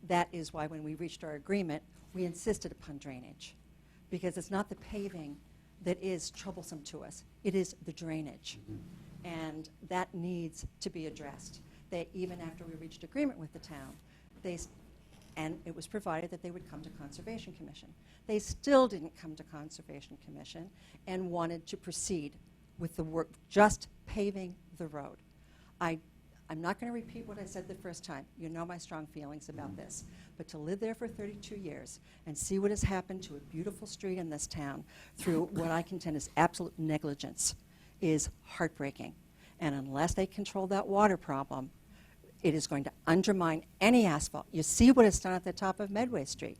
That is why when we reached our agreement, we insisted upon drainage, because it's not the paving that is troublesome to us. It is the drainage. And that needs to be addressed. They, even after we reached agreement with the town, and it was provided that they would come to Conservation Commission. They still didn't come to Conservation Commission and wanted to proceed with the work, just paving the road. I'm not going to repeat what I said the first time. You know my strong feelings about this. But to live there for 32 years and see what has happened to a beautiful street in this town through what I contend is absolute negligence is heartbreaking. And unless they control that water problem, it is going to undermine any asphalt. You see what it's done at the top of Medway Street.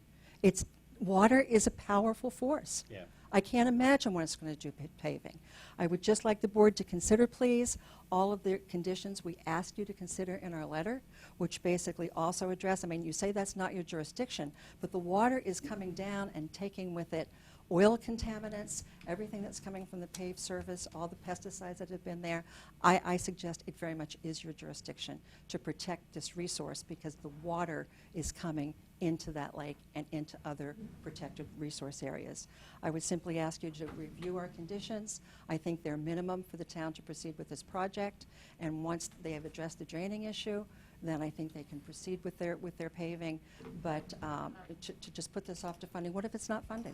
Water is a powerful force. Yeah. I can't imagine what it's going to do paving. I would just like the board to consider, please, all of the conditions we asked you to consider in our letter, which basically also address, I mean, you say that's not your jurisdiction, but the water is coming down and taking with it oil contaminants, everything that's coming from the paved surface, all the pesticides that have been there. I suggest it very much is your jurisdiction to protect this resource, because the water is coming into that lake and into other protected resource areas. I would simply ask you to review our conditions. I think they're minimum for the town to proceed with this project, and once they have addressed the draining issue, then I think they can proceed with their paving. But to just put this off to funding, what if it's not funded?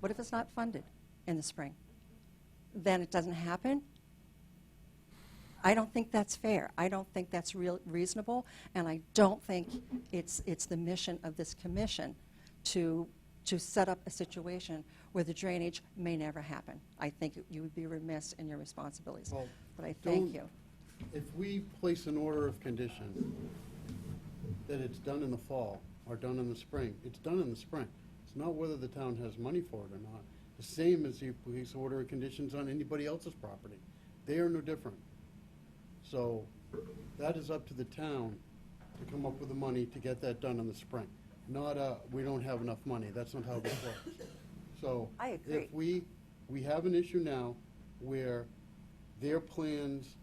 What if it's not funded in the spring? Then it doesn't happen? I don't think that's fair. I don't think that's reasonable, and I don't think it's the mission of this commission to set up a situation where the drainage may never happen. I think you would be remiss in your responsibilities. Well, but I thank you. If we place an order of condition that it's done in the fall or done in the spring, it's done in the spring. It's not whether the town has money for it or not. The same as you place order of conditions on anybody else's property. They are no different. So that is up to the town to come up with the money to get that done in the spring. Not we don't have enough money. That's not how this works. So I agree. if we have an issue now where their plans,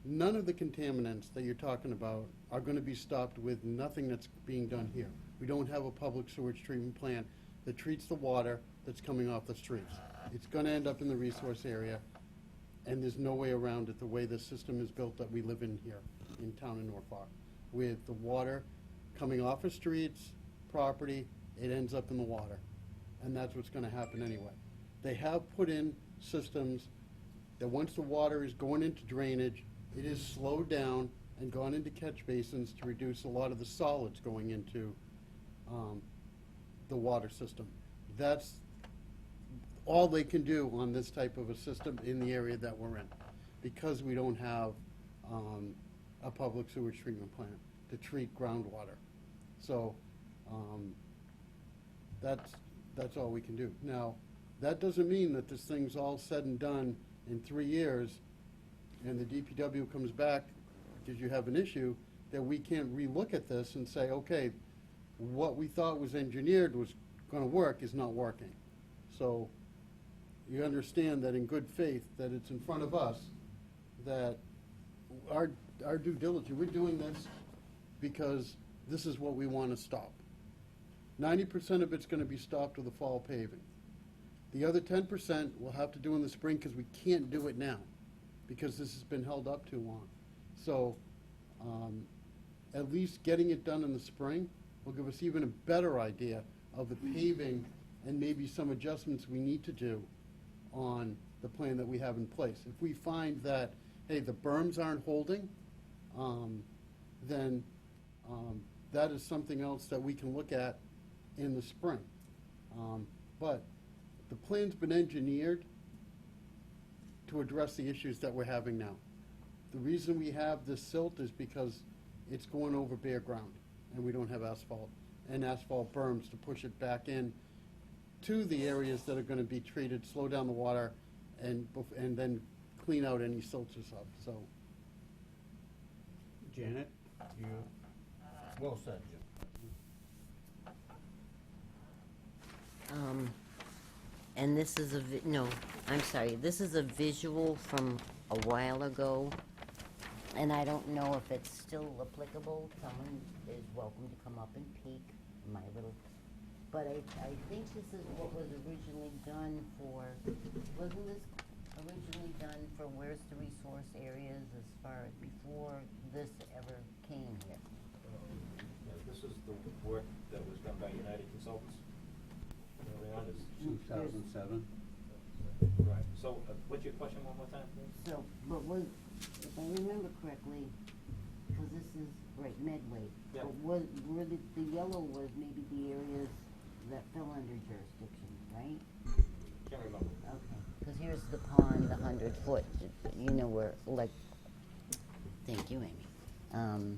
none of the contaminants that you're talking about are going to be stopped with nothing that's being done here. We don't have a public sewage treatment plant that treats the water that's coming off the streets. It's going to end up in the resource area, and there's no way around it the way the system is built that we live in here in town of Norfolk. With the water coming off of streets, property, it ends up in the water. And that's what's going to happen anyway. They have put in systems that once the water is going into drainage, it is slowed down and gone into catch basins to reduce a lot of the solids going into the water system. That's all they can do on this type of a system in the area that we're in, because we don't have a public sewage treatment plant to treat groundwater. So that's all we can do. Now, that doesn't mean that this thing's all said and done in 3 years and the DPW comes back because you have an issue, that we can't relook at this and say, okay, what we thought was engineered was going to work is not working. So you understand that in good faith that it's in front of us, that our due diligence, we're doing this because this is what we want to stop. 90% of it's going to be stopped with the fall paving. The other 10% we'll have to do in the spring because we can't do it now because this has been held up too long. So at least getting it done in the spring will give us even a better idea of the paving and maybe some adjustments we need to do on the plan that we have in place. If we find that, hey, the berms aren't holding, then that is something else that we can look at in the spring. But the plan's been engineered to address the issues that we're having now. The reason we have this silt is because it's going over bare ground, and we don't have asphalt and asphalt berms to push it back in to the areas that are going to be treated, slow down the water, and then clean out any silts or stuff. So, Janet, you, well said, Jim. And this is a, no, I'm sorry, this is a visual from a while ago, and I don't know if it's still applicable. Someone is welcome to come up and peek, my little, but I think this is what was originally done for, wasn't this originally done for where's the resource areas as far as before this ever came here? This is the work that was done by United Consultants. Early on, is 2007. Right. So, what's your question one more time, please? So, but was, if I remember correctly, because this is, right, Medway. Yeah. But were the yellow was maybe the areas that fell under jurisdiction, right? Can't remember. Okay, because here's the pond, the 100-foot, you know, where, like, thank you, Amy.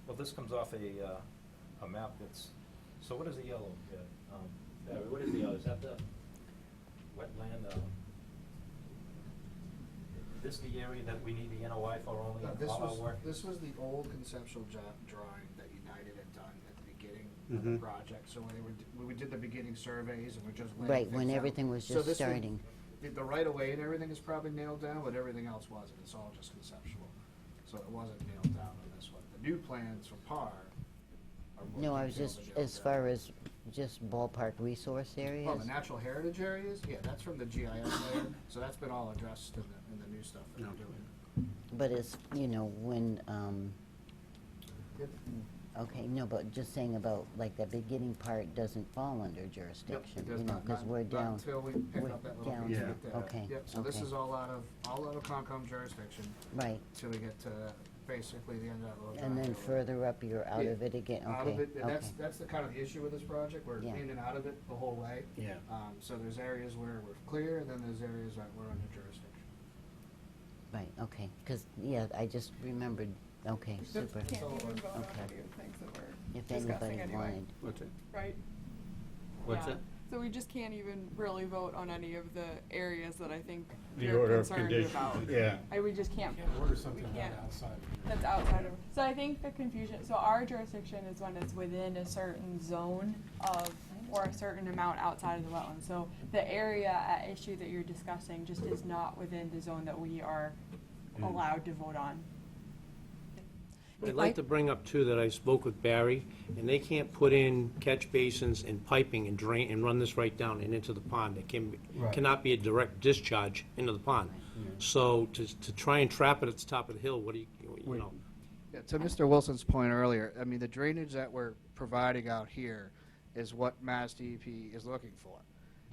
Well, this comes off a map that's, so what is the yellow? Barry, what is the yellow? Is that the wetland? This the area that we need the NOI for only all our work? This was the old conceptual drawing that United had done at the beginning of the project. So when we did the beginning surveys and we're just laying Right, things when out. everything was So just this one- starting. The right of way and everything is probably nailed down, but everything else wasn't. It's all just conceptual. So it wasn't nailed down on this one. The new plans for PAR are more No, I was detailed just, and nailed as down. far as just ballpark resource areas. Oh, the natural heritage areas? Yeah, that's from the GIS layer, so that's been all addressed in the new stuff that we're doing. But it's, you know, when, okay, no, but just saying about, like, the beginning part doesn't fall under jurisdiction, It does you know, not, because we're not down. until we pick we're up that little down piece to- to get there. Okay, Yep, so this okay. is all out of Concom jurisdiction. Right, Till we get to basically the end of that little and then triangle. further up, you're out Yeah, of it again, okay, Out of it, and okay. that's the kind of the issue with this project, we're Yeah. in and out of it the whole way. Yeah. So there's areas where we're clear, and then there's areas that we're under jurisdiction. Right, okay, because, yeah, I just remembered, okay, super. Can't even vote on Okay. any of the things that we're If discussing anybody anyway. wanted, What's it? Right? What's Yeah. it? So we just can't even really vote on any of the areas that I think The you're order of concerned conditions, about. yeah. We just can't. Can't order something we done can't- outside. That's outside of, so I think the confusion, so our jurisdiction is when it's within a certain zone of, or a certain amount outside of the wetland. So the area at issue that you're discussing just is not within the zone that we are allowed to vote on. I'd like to bring up too that I spoke with Barry, and they can't put in catch basins and piping and drain and run this right down and into the pond. It cannot be a direct discharge into the pond. So to try and trap it at the top of the hill, what do you know? Yeah, to Mr. Wilson's point earlier, I mean, the drainage that we're providing out here is what Mass DEP is looking for.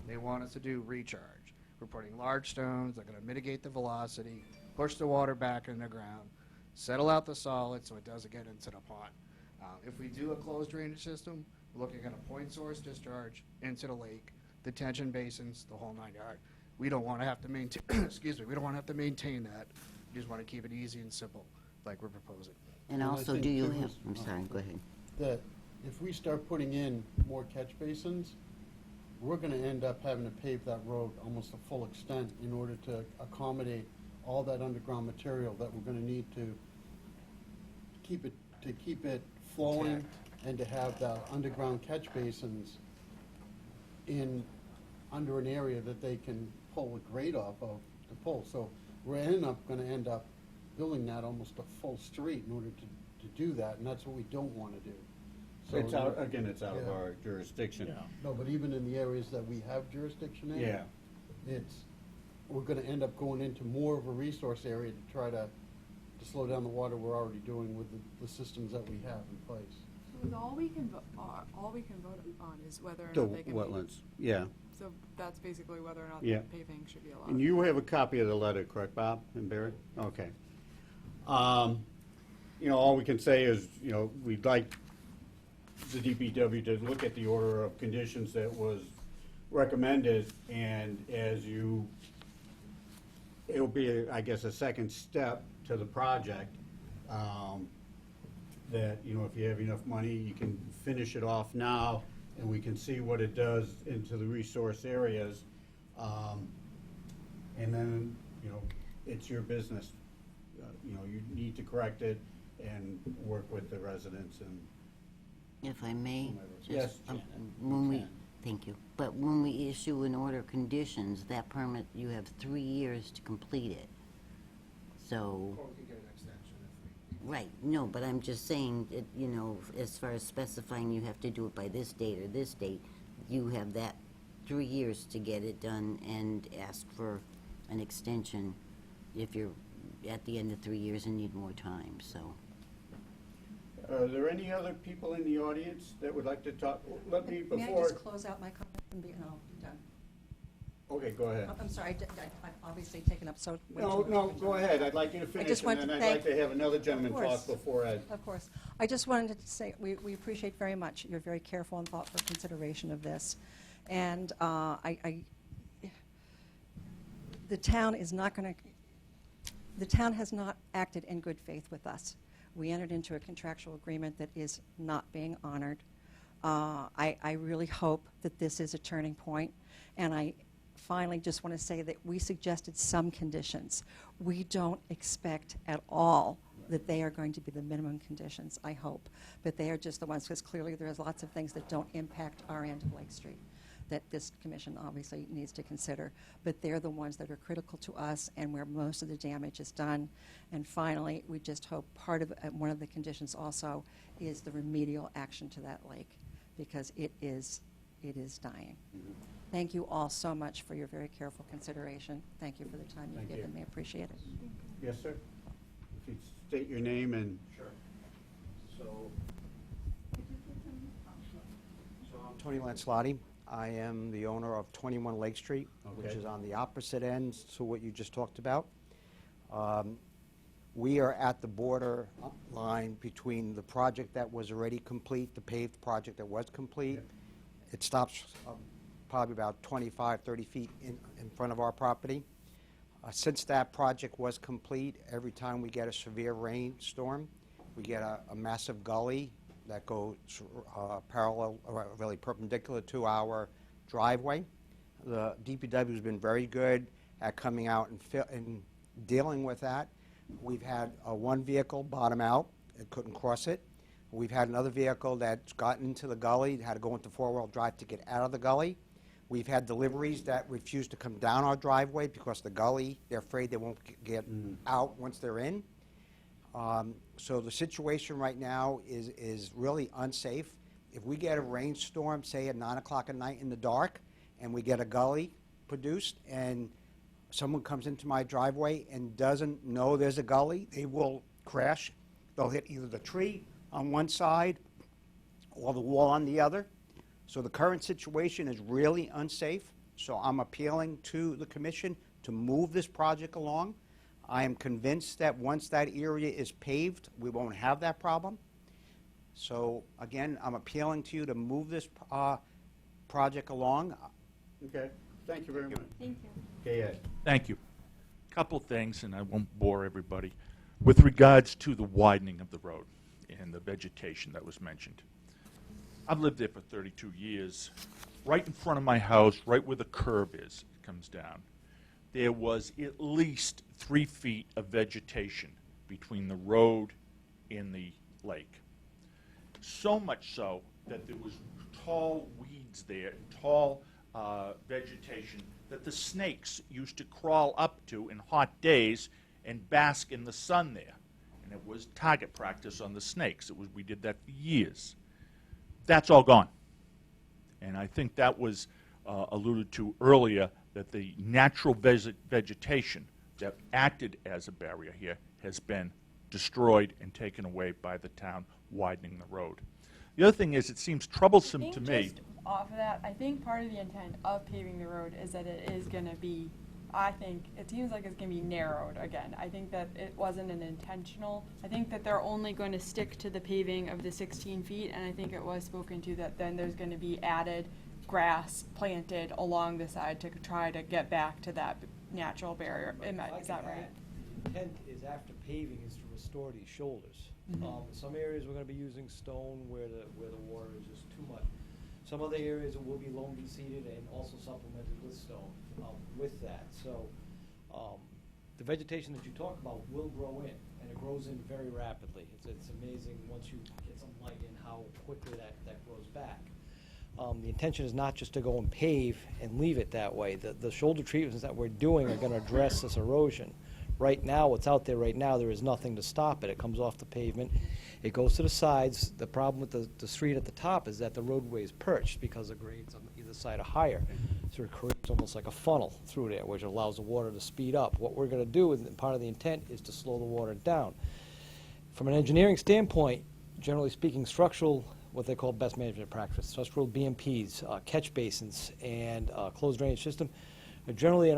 They want us to do recharge. We're putting large stones that are gonna mitigate the velocity, push the water back in the ground, settle out the solid so it doesn't get into the pond. If we do a closed drainage system, we're looking at a point source discharge into the lake, detention basins, the whole 9 yards. We don't wanna have to maintain, excuse me, we don't wanna have to maintain that. We just wanna keep it easy and simple, like we're proposing. And I also, think do you too have, is- I'm sorry, go ahead. That if we start putting in more catch basins, we're gonna end up having to pave that road almost to full extent in order to accommodate all that underground material that we're gonna need to keep it flowing and to have the underground catch basins under an area that they can pull a grade off of to pull. So we're gonna end up building that almost a full street in order to do that, and that's what we don't wanna do. So It's out, again, it's out of Yeah. our jurisdiction. No, but even in the areas that we have jurisdiction in. Yeah. We're gonna end up going into more of a resource area to try to slow down the water we're already doing with the systems that we have in place. So all we can vote on is whether or The not they can. wetlands, yeah. So that's basically whether or not Yeah. paving should be allowed. And you have a copy of the letter, correct, Bob and Barry? Okay. All we can say is, we'd like the DPW to look at the order of conditions that was recommended, and it'll be, I guess, a second step to the project, that, if you have enough money, you can finish it off now, and we can see what it does into the resource areas. And then, it's your business. You need to correct it and work with the residents and. If I may, Whomever. just, Yes, when we, can. thank you, but when we issue an order of conditions, that permit, you have 3 years to complete it. So, Or we could get an extension if we. right, no, but I'm just saying, as far as specifying you have to do it by this date or this date, you have that 3 years to get it done and ask for an extension if you're at the end of 3 years and need more time, so. Are there any other people in the audience that would like to talk? Let me, May I before. just close out my comment and be done? Okay, go ahead. I'm sorry, I've obviously taken up so. way No, too no, much go ahead. I'd like you to finish, just and want then to I'd thank- like to have another gentleman Of course. talk before Ed. Of course. I just wanted to say, we appreciate very much your very careful and thoughtful consideration of this. And the town is not going to, the town has not acted in good faith with us. We entered into a contractual agreement that is not being honored. I really hope that this is a turning point, and I finally just want to say that we suggested some conditions. We don't expect at all that they are going to be the minimum conditions, I hope, but they are just the ones, because clearly there's lots of things that don't impact our end of Lake Street that this commission obviously needs to consider, but they're the ones that are critical to us and where most of the damage is done. And finally, we just hope part of one of the conditions also is the remedial action to that lake, because it is dying. Thank you all so much for your very careful consideration. Thank you for the time you've Thank you. given me. I appreciate it. Yes, sir? If you state your name and. Sure. So I'm Tony Lancelotti. I am the owner of 21 Lake Street, which Okay. is on the opposite end to what you just talked about. We are at the border line between the project that was already complete, the paved project that was complete. It stops probably about 25, 30 feet in front of our property. Since that project was complete, every time we get a severe rainstorm, we get a massive gully that goes parallel, or really perpendicular to our driveway. The DPW has been very good at coming out and dealing with that. We've had one vehicle bottom out, it couldn't cross it. We've had another vehicle that's gotten into the gully, had to go into four-wheel drive to get out of the gully. We've had deliveries that refuse to come down our driveway because the gully, they're afraid they won't get out once they're in. So the situation right now is really unsafe. If we get a rainstorm, say at 9 o'clock at night in the dark, and we get a gully produced, and someone comes into my driveway and doesn't know there's a gully, they will crash. They'll hit either the tree on one side or the wall on the other. So the current situation is really unsafe. So I'm appealing to the commission to move this project along. I am convinced that once that area is paved, we won't have that problem. So again, I'm appealing to you to move this project along. Okay, thank you very much. Thank you. Okay, Ed. Thank you. Couple of things, and I won't bore everybody. With regards to the widening of the road and the vegetation that was mentioned, I've lived there for 32 years. Right in front of my house, right where the curb is, it comes down, there was at least 3 feet of vegetation between the road and the lake. So much so that there was tall weeds there, tall vegetation that the snakes used to crawl up to in hot days and bask in the sun there. And it was target practice on the snakes. We did that for years. That's all gone. And I think that was alluded to earlier, that the natural vegetation that acted as a barrier here has been destroyed and taken away by the town widening the road. The other thing is, it seems troublesome to me. Just off of that, I think part of the intent of paving the road is that it is going to be, I think, it seems like it's going to be narrowed again. I think that it wasn't an intentional. I think that they're only going to stick to the paving of the 16 feet, and I think it was spoken to that then there's going to be added grass planted along the side to try to get back to that natural barrier. Is that right? The intent is, after paving, is to restore these shoulders. Some areas we're going to be using stone where the water is just too much. Some other areas it will be loam seeded and also supplemented with stone with that. So the vegetation that you talk about will grow in, and it grows in very rapidly. It's amazing once you get some light in how quickly that grows back. The intention is not just to go and pave and leave it that way. The shoulder treatments that we're doing are going to address this erosion. Right now, what's out there right now, there is nothing to stop it. It comes off the pavement. It goes to the sides. The problem with the street at the top is that the roadway is perched because the grades on either side are higher. So it creates almost like a funnel through there, which allows the water to speed up. What we're going to do, and part of the intent, is to slow the water down. From an engineering standpoint, generally speaking, structural, what they call best management practice, structural BMPs, catch basins, and closed drainage system, generally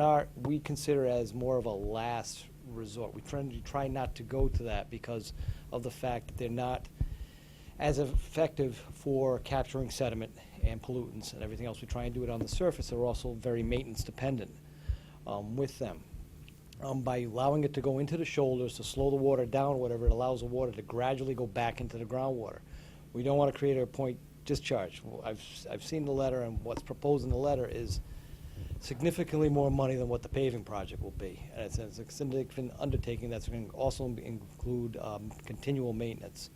we consider as more of a last resort. We try not to go to that because of the fact that they're not as effective for capturing sediment and pollutants and everything else. We try and do it on the surface. They're also very maintenance dependent with them. By allowing it to go into the shoulders, to slow the water down, whatever, it allows the water to gradually go back into the groundwater. We don't want to create a point discharge. I've seen the letter, and what's proposed in the letter is significantly more money than what the paving project will be. And it's a significant undertaking that's going to also include continual maintenance,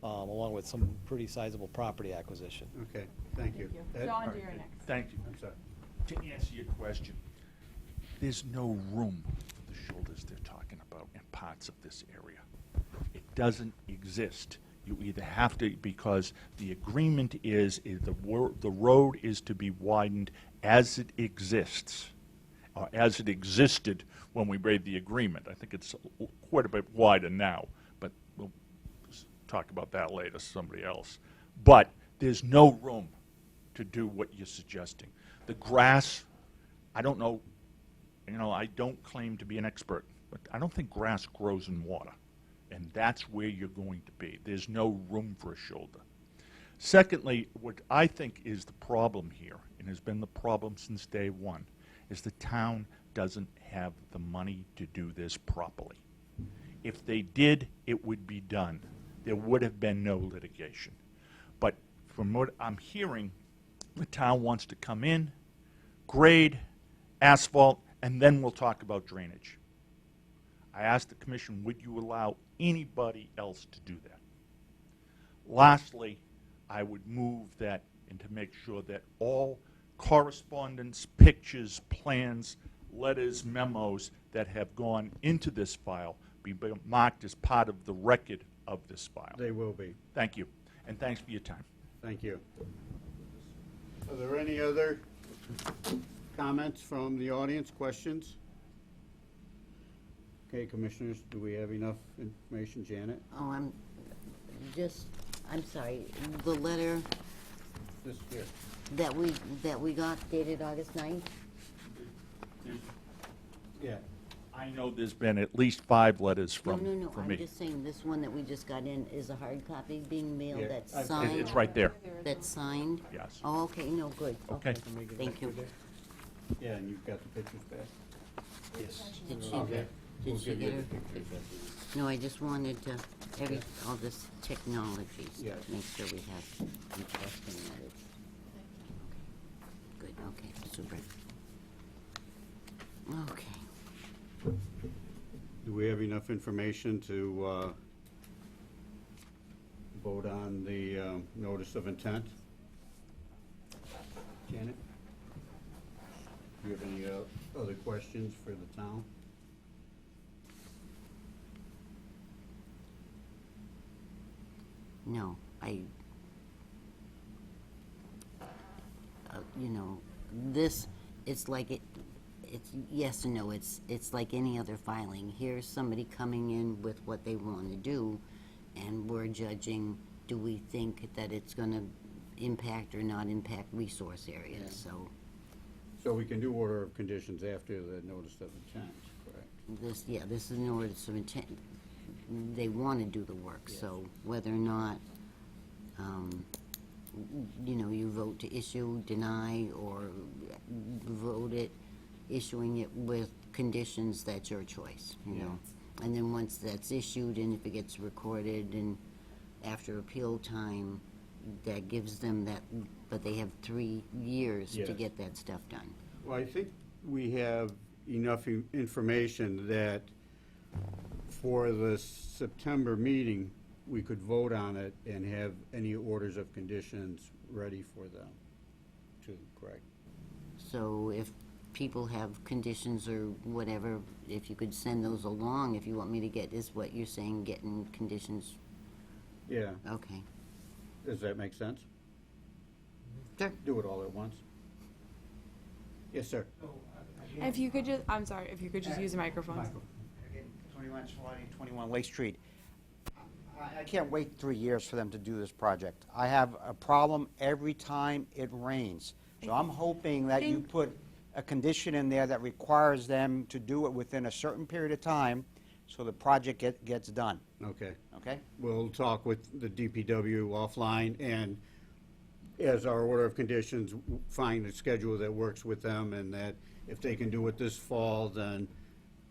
along with some pretty sizable property acquisition. Okay, thank you. Ed? John, All right. you're next. Thank you. I'm sorry. To answer your question, there's no room for the shoulders they're talking about in parts of this area. It doesn't exist. You either have to, because the agreement is the road is to be widened as it exists, or as it existed when we made the agreement. I think it's quite a bit wider now, but we'll talk about that later, somebody else. But there's no room to do what you're suggesting. The grass, I don't know, I don't claim to be an expert, but I don't think grass grows in water. And that's where you're going to be. There's no room for a shoulder. Secondly, what I think is the problem here, and has been the problem since day one, is the town doesn't have the money to do this properly. If they did, it would be done. There would have been no litigation. But from what I'm hearing, the town wants to come in, grade, asphalt, and then we'll talk about drainage. I asked the commission, would you allow anybody else to do that? Lastly, I would move that, and to make sure that all correspondence, pictures, plans, letters, memos that have gone into this file be marked as part of the record of this file. They will be. Thank you, and thanks for your time. Thank you. Are there any other comments from the audience, questions? Okay, commissioners, do we have enough information? Janet? Oh, I'm sorry, the letter, this here. That we got dated August 9th? Yeah. I know there's been at least 5 letters No, from, no, no, from I'm me. just saying, this one that we just got in is a hard copy being mailed Yeah, that's I've- signed? It's right there. That's signed? Yes. Oh, okay, no, good. Okay. Thank you. Yeah, and you've got the pictures back. Yes. Did she, Okay. We'll did she give you get her? the pictures after. No, I just wanted to, all this technology Yeah. stuff, make sure we have, I'm trusting that it's, good, okay, super. Okay. Do we have enough information to vote on the notice of intent? Janet? Do you have any other questions for the town? No, you know, this, it's like it's yes and no, it's like any other filing. Here's somebody coming in with what they want to do, and we're judging, do we think that it's gonna impact or not impact resource areas, so. So we can do order of conditions after the notice of intent, correct? This is an order of intent. They want to do the work, so whether or not, you know, you vote to issue, deny, or vote it, issuing it with conditions, that's your choice, you know? And then once that's issued, and if it gets recorded, and after appeal time, that gives them that, but they have 3 years to Yes. get that stuff done. Well, I think we have enough information that for the September meeting, we could vote on it and have any orders of conditions ready for them to correct. So if people have conditions or whatever, if you could send those along, if you want me to get, is what you're saying, getting conditions? Yeah, Okay. does that make sense? Sure. Do it all at once? Yes, sir. If you could just, I'm sorry, if you could just use the microphone. 21 Lake Street. I can't wait 3 years for them to do this project. I have a problem every time it rains. So I'm hoping that you put a condition in there that requires them to do it within a certain period of time so the project gets done. Okay. Okay? We'll talk with the DPW offline, and as our order of conditions, find a schedule that works with them, and that if they can do it this fall, then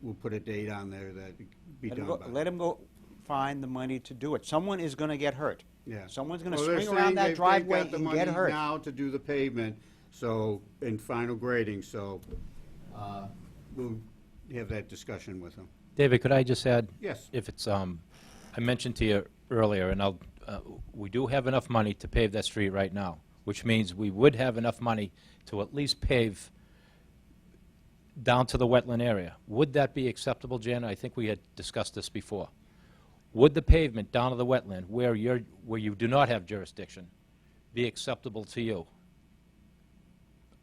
we'll put a date on there that it be done by. Let them go find the money to do it. Someone is going to get hurt. Yeah. Someone's going to Well, they're swing around saying that they've driveway got the and money get hurt. now to do the pavement, so, in final grading, so, we'll have that discussion with them. David, could I just add? Yes. If it's, I mentioned to you earlier, and we do have enough money to pave that street right now, which means we would have enough money to at least pave down to the wetland area. Would that be acceptable, Janet? I think we had discussed this before. Would the pavement down to the wetland, where you do not have jurisdiction, be acceptable to you?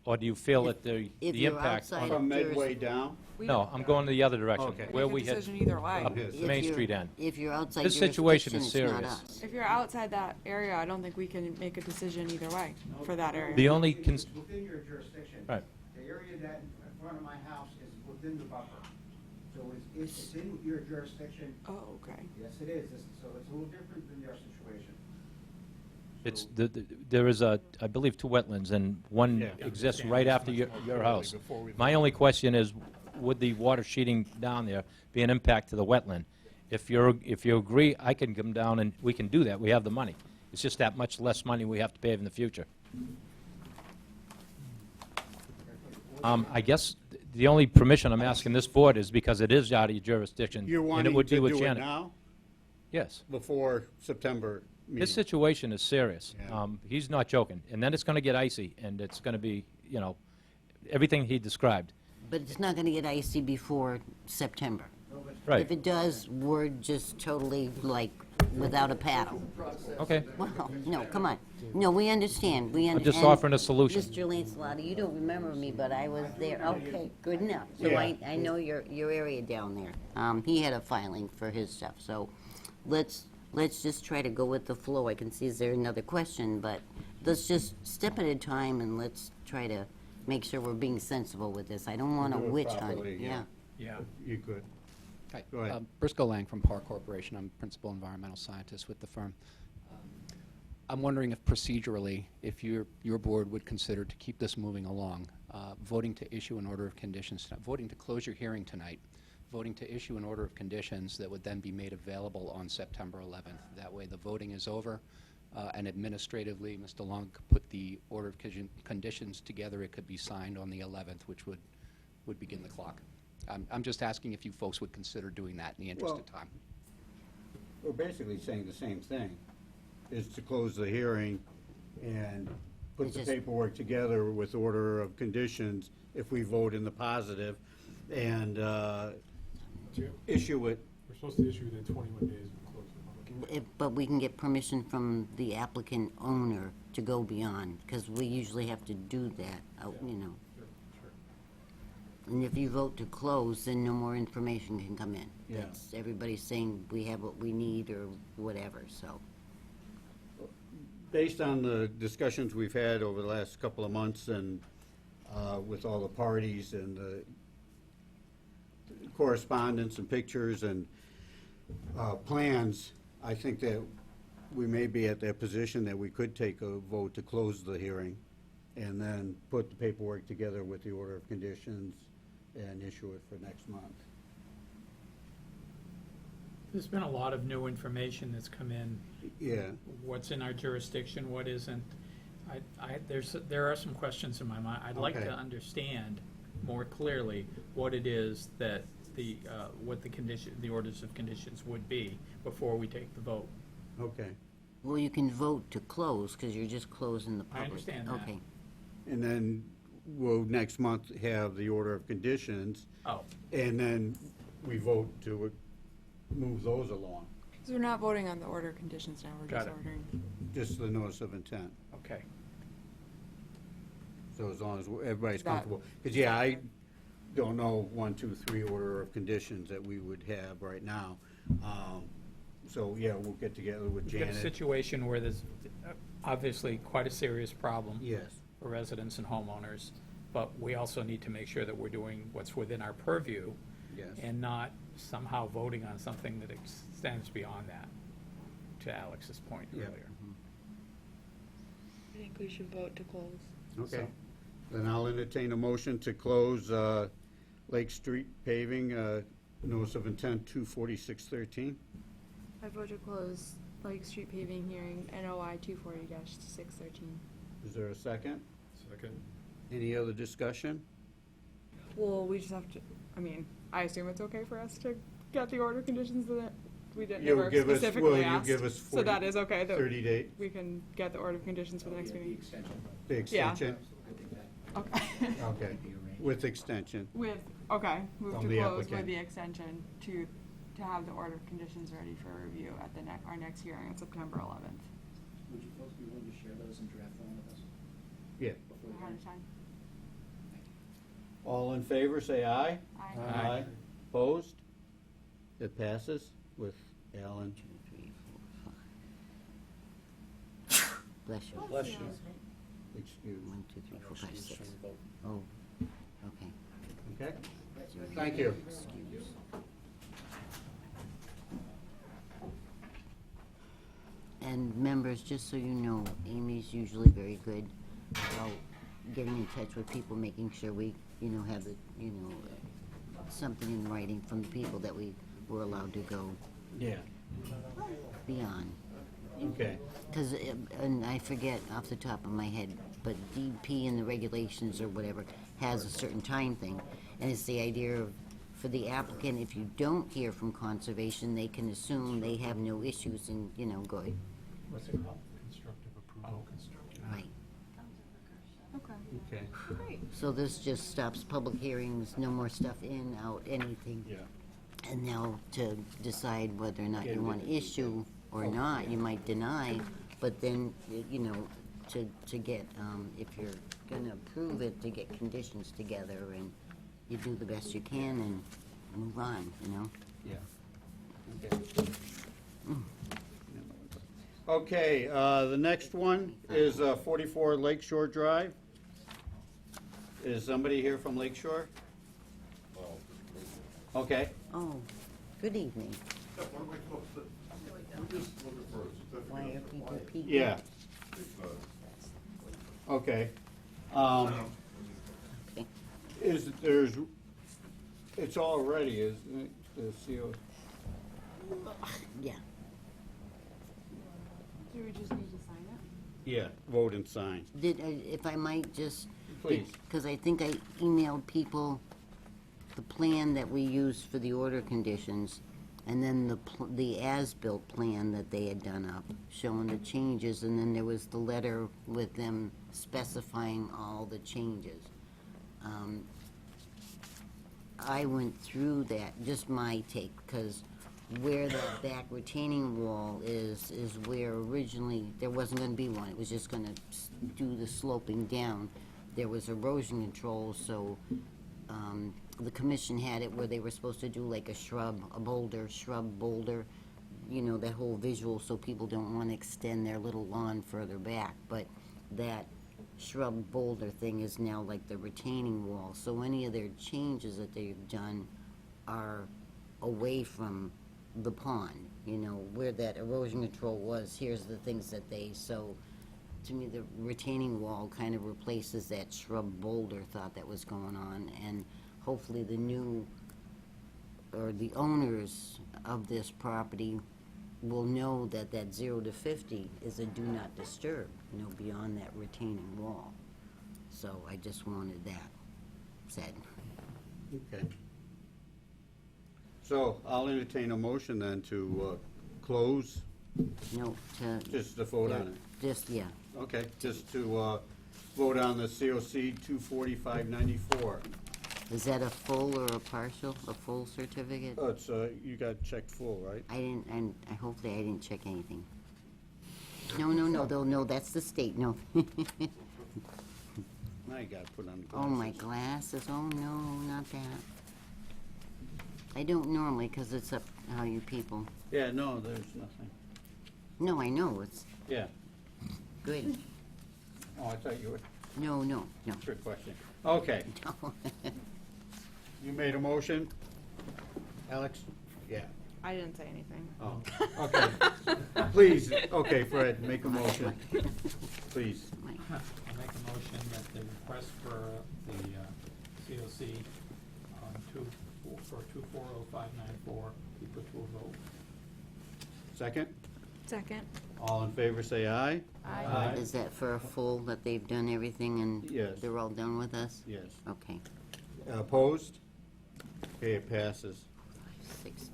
Or do you feel that the you're impact outside on... From Medway down? No, I'm going the other direction. Okay. Where Make a we had... decision either way. up If Main you're- Street end. If you're outside This situation is jurisdiction, it's not serious. us. If you're outside that area, I don't think we can make a decision either way for that area. The only... It's within your jurisdiction. Right. The area that in front of my house is within the buffer. So it's in your jurisdiction. Oh, okay. Yes, it is. So it's a little different than your situation. It's, there is, I believe, 2 wetlands, and one Yeah. exists right after your house. My only question is, would the water sheeting down there be an impact to the wetland? If you agree, I can come down and we can do that. We have the money. It's just that much less money we have to pay in the future. I guess the only permission I'm asking this board is because it is out of your jurisdiction. You're and it wanting would to be with do it Janet. now, Yes. before September meeting? His situation is serious. Yeah. He's not joking. And then it's going to get icy, and it's going to be, you know, everything he described. But it's not gonna get icy before September. Right. If it does, we're just totally like without a paddle. Okay. Well, no, come on. No, we understand, I'm just offering a solution. Mr. Lancelotti, you don't remember me, but I was there. Okay, good enough. So Yeah. I know your area down there. He had a filing for his stuff, so let's just try to go with the flow. I can see is there another question, but let's just step at a time and let's try to make sure we're being sensible with this. I don't want to Do it witch hunt, properly, yeah. Yeah. You could. Hi, Go ahead. Briscoe Lang from Park Corporation. I'm Principal Environmental Scientist with the firm. I'm wondering if procedurally, if your board would consider to keep this moving along, voting to issue an order of conditions, voting to close your hearing tonight, voting to issue an order of conditions that would then be made available on September 11th. That way the voting is over, and administratively, Mr. Long could put the order of conditions together. It could be signed on the 11th, which would begin the clock. I'm just asking if you folks would consider doing that in the interest of time. We're basically saying the same thing, is to close the hearing and put It's the just- paperwork together with order of conditions if we vote in the positive, and issue it. We're supposed to issue within 21 days of closing the public hearing. But we can get permission from the applicant owner to go beyond, because we usually have to do that, you know. Sure, sure. And if you vote to close, then no more information can come in. Yeah. That's, everybody's saying we have what we need or whatever, so. Based on the discussions we've had over the last couple of months and with all the parties and the correspondence and pictures and plans, I think that we may be at that position that we could take a vote to close the hearing and then put the paperwork together with the order of conditions and issue it for next month. There's been a lot of new information that's come in. Yeah. What's in our jurisdiction, what isn't. There are some questions in my mind. I'd like Okay. to understand more clearly what it is that what the orders of conditions would be before we take the vote. Okay. Well, you can vote to close, because you're just closing the I public. understand that. Okay. And then we'll next month have the order of conditions. Oh. And then we vote to move those along, So we're not voting on the order conditions now, we're Got just it. ordering. just the notice of intent. Okay. So as long as everybody's That- comfortable. Because, yeah, I don't know 1, 2, 3 order of conditions that we would have right now. So, yeah, we'll get together with We've got a Janet. situation where there's obviously quite a serious problem. Yes. For residents and homeowners, but we also need to make sure that we're doing what's within our purview. Yes. And not somehow voting on something that extends beyond that, to Alex's point Yeah. earlier. I think we should vote to close. Okay. Then I'll entertain a motion to close Lake Street paving, notice of intent 24613. I vote to close Lake Street paving hearing NOI 240-613. Is there a second? Second. Any other discussion? Well, we just have to, I mean, I assume it's okay for us to get the order conditions that we didn't You'll never give us- specifically will you asked. give us So that is okay, that 30 days? we can get the order of conditions for the next meeting. The Yeah. extension? Okay. Okay, with extension. With, okay, move From to the close with applicant. the extension to have the order of conditions ready for review at the our next hearing on September 11th. Would you folks be willing to share those in draft form with us? Yeah. Ahead of time. All in favor, say aye. Aye. Aye. Opposed? It passes with Alan. 2, 3, 4, 5. Bless you. Bless you. Excuse. 1, 2, 3, 4, 5, 6. Oh, okay. Okay? Thank you. Excuse. And members, just so you know, Amy's usually very good about getting in touch with people, making sure we, have the, something in writing from the people that we were allowed to go Yeah. beyond. Okay. Because, and I forget off the top of my head, but DP and the regulations or whatever has a certain time thing. And it's the idea of, for the applicant, if you don't hear from conservation, they can assume they have no issues and, go, What's it called? Constructive approval. right. Okay. Okay. Great. So this just stops public hearings, no more stuff in, out, anything. Yeah. And now to decide whether or not Yeah, you want to issue or not, you might deny, but then, to get, if you're gonna approve it, to get conditions together and you do the best you can and move on, Yeah. Okay. Okay, the next one is 44 Lakeshore Drive. Is somebody here from Lakeshore? Okay. Oh, good evening. Why are people peeking? Yeah. Okay. Okay. It's all ready, isn't it? The CO. Yeah. Do we just need to sign it? Yeah, vote and sign. If I might just. Please. Because I think I emailed people the plan that we used for the order conditions, and then the as-built plan that they had done up, showing the changes, and then there was the letter with them specifying all the changes. I went through that, just my take, because where that back retaining wall is where originally there wasn't going to be one. It was just going to do the sloping down. There was erosion control, so the commission had it where they were supposed to do like a shrub boulder, you know, that whole visual, so people don't want to extend their little lawn further back. But that shrub boulder thing is now like the retaining wall. So any of their changes that they've done are away from the pond, you know, where that erosion control was. Here's the things that so to me, the retaining wall kind of replaces that shrub boulder thought that was going on, and hopefully the new, or the owners of this property will know that that 0 to 50 is a do not disturb, you know, beyond that retaining wall. So I just wanted that said. Okay. So I'll entertain a motion then to close. No, Just to vote on it. Just, yeah. Okay, just to vote on the COC 24594. Is that a full or a partial, a full certificate? Oh, it's, you got checked full, right? I didn't, and hopefully I didn't check anything. No, they'll know, that's the state, no. Now you gotta put on glasses. Oh, my glasses, oh no, not that. I don't normally, because it's up how you people. Yeah, no, there's nothing. No, I know, it's Yeah. good. Oh, I thought you were, No. trick question. Okay. You made a motion? Alex? Yeah. I didn't say anything. Oh, okay. Please, okay, Fred, make a motion. Please. I make a motion that the request for the COC for 240594 be put to a vote. Second? Second. All in favor, say aye. Aye. Is that for a full, that they've done everything and Yes. they're all done with us? Yes. Okay. Opposed? Okay, it passes. 6.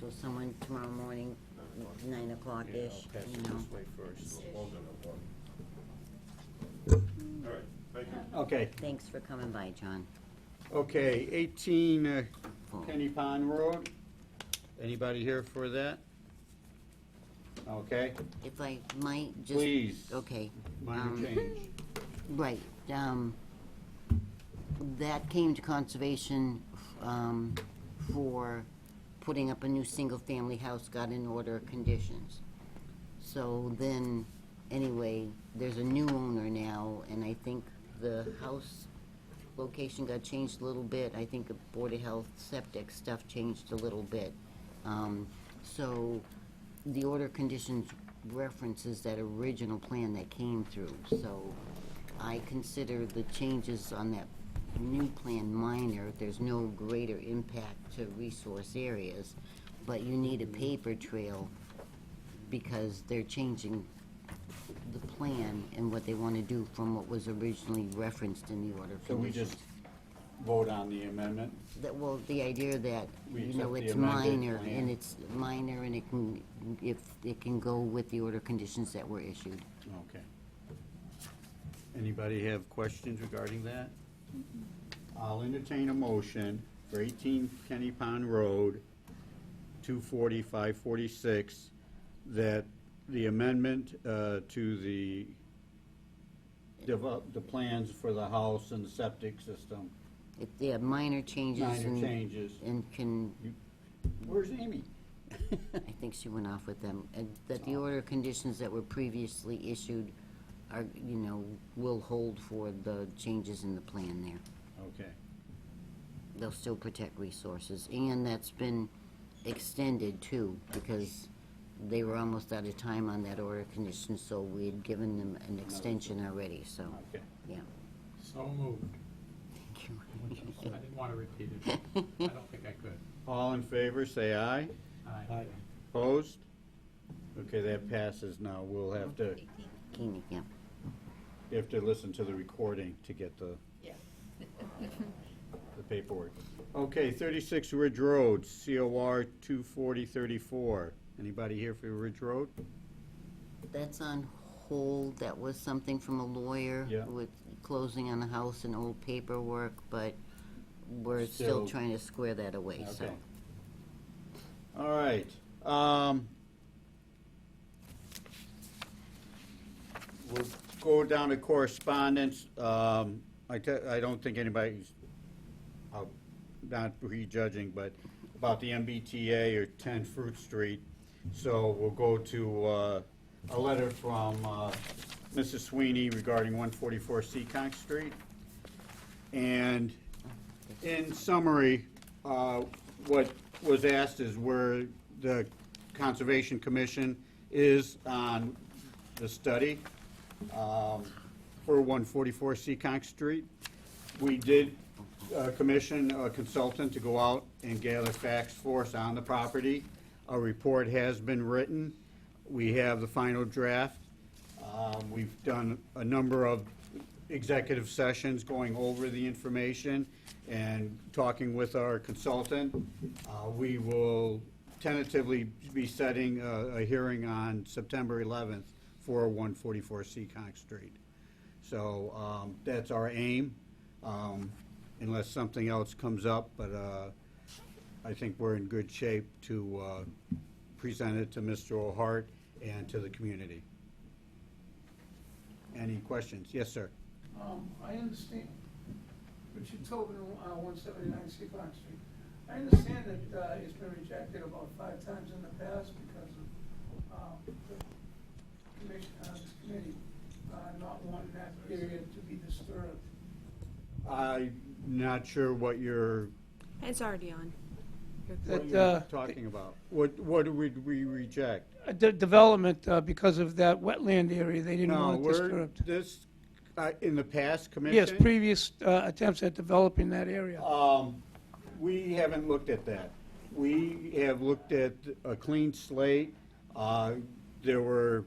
So someone tomorrow morning, 9 o'clock-ish, Pass you it know? this way first. Okay. Thanks for coming by, John. Okay, 18 Penny Pond Road. Anybody here for that? Okay. If I might just. Please. Okay. Minor change. Right. That came to conservation for putting up a new single-family house, got in order of conditions. So then, anyway, there's a new owner now, and I think the house location got changed a little bit. I think the Board of Health septic stuff changed a little bit. So the order of conditions references that original plan that came through. So I consider the changes on that new plan minor. There's no greater impact to resource areas, but you need a paper trail because they're changing the plan and what they want to do from what was originally referenced in the order of So we conditions. just vote on the amendment? Well, the idea that, We you know, accept the it's amended minor, plan. and it's minor, and it can, if it can go with the order of conditions that were issued. Okay. Anybody have questions regarding that? I'll entertain a motion for 18 Kenny Pond Road, 24546, that the amendment to the plans for the house and the septic system. If they have minor changes. Minor and- changes. And can, Where's Amy? I think she went off with them, and that the order of conditions that were previously issued are, will hold for the changes in the plan there. Okay. They'll still protect resources, and that's been extended too, because they were almost out of time on that order of conditions, so we had given them an extension already, so, Okay. yeah. So moved. I didn't want to repeat it. I don't think I could. All in favor, say aye. Aye. Opposed? Okay, that passes now. We'll have to, Keeney, yeah. you have to listen to the recording to get the the paperwork. Okay, 36 Ridge Road, COR 24034. Anybody here for Ridge Road? That's on hold. That was something from a lawyer Yeah. with closing on the house and old paperwork, but we're still Still- trying to square that away, so. Okay. All right. We'll go down to correspondence. I don't think anybody's, not prejudging, but about the MBTA or 10 Fruit Street. So we'll go to a letter from Mrs. Sweeney regarding 144 Seekonk Street. And in summary, what was asked is where the Conservation Commission is on the study for 144 Seekonk Street. We did commission a consultant to go out and gather facts for us on the property. A report has been written. We have the final draft. We've done a number of executive sessions going over the information and talking with our consultant. We will tentatively be setting a hearing on September 11th for 144 Seekonk Street. So that's our aim, unless something else comes up, but I think we're in good shape to present it to Mr. O'Hart and to the community. Any questions? Yes, sir. I understand, Richard Tobin, 179 Seacock Street. I understand that it's been rejected about 5 times in the past because of the commission, this committee not wanting that area to be disturbed. I'm not sure what you're It's already on. talking about. What would we reject? Development, because of that wetland area, they didn't No, want it we're, disturbed. this, in the past, Commission? Yes, previous attempts at developing that area. We haven't looked at that. We have looked at a clean slate. There were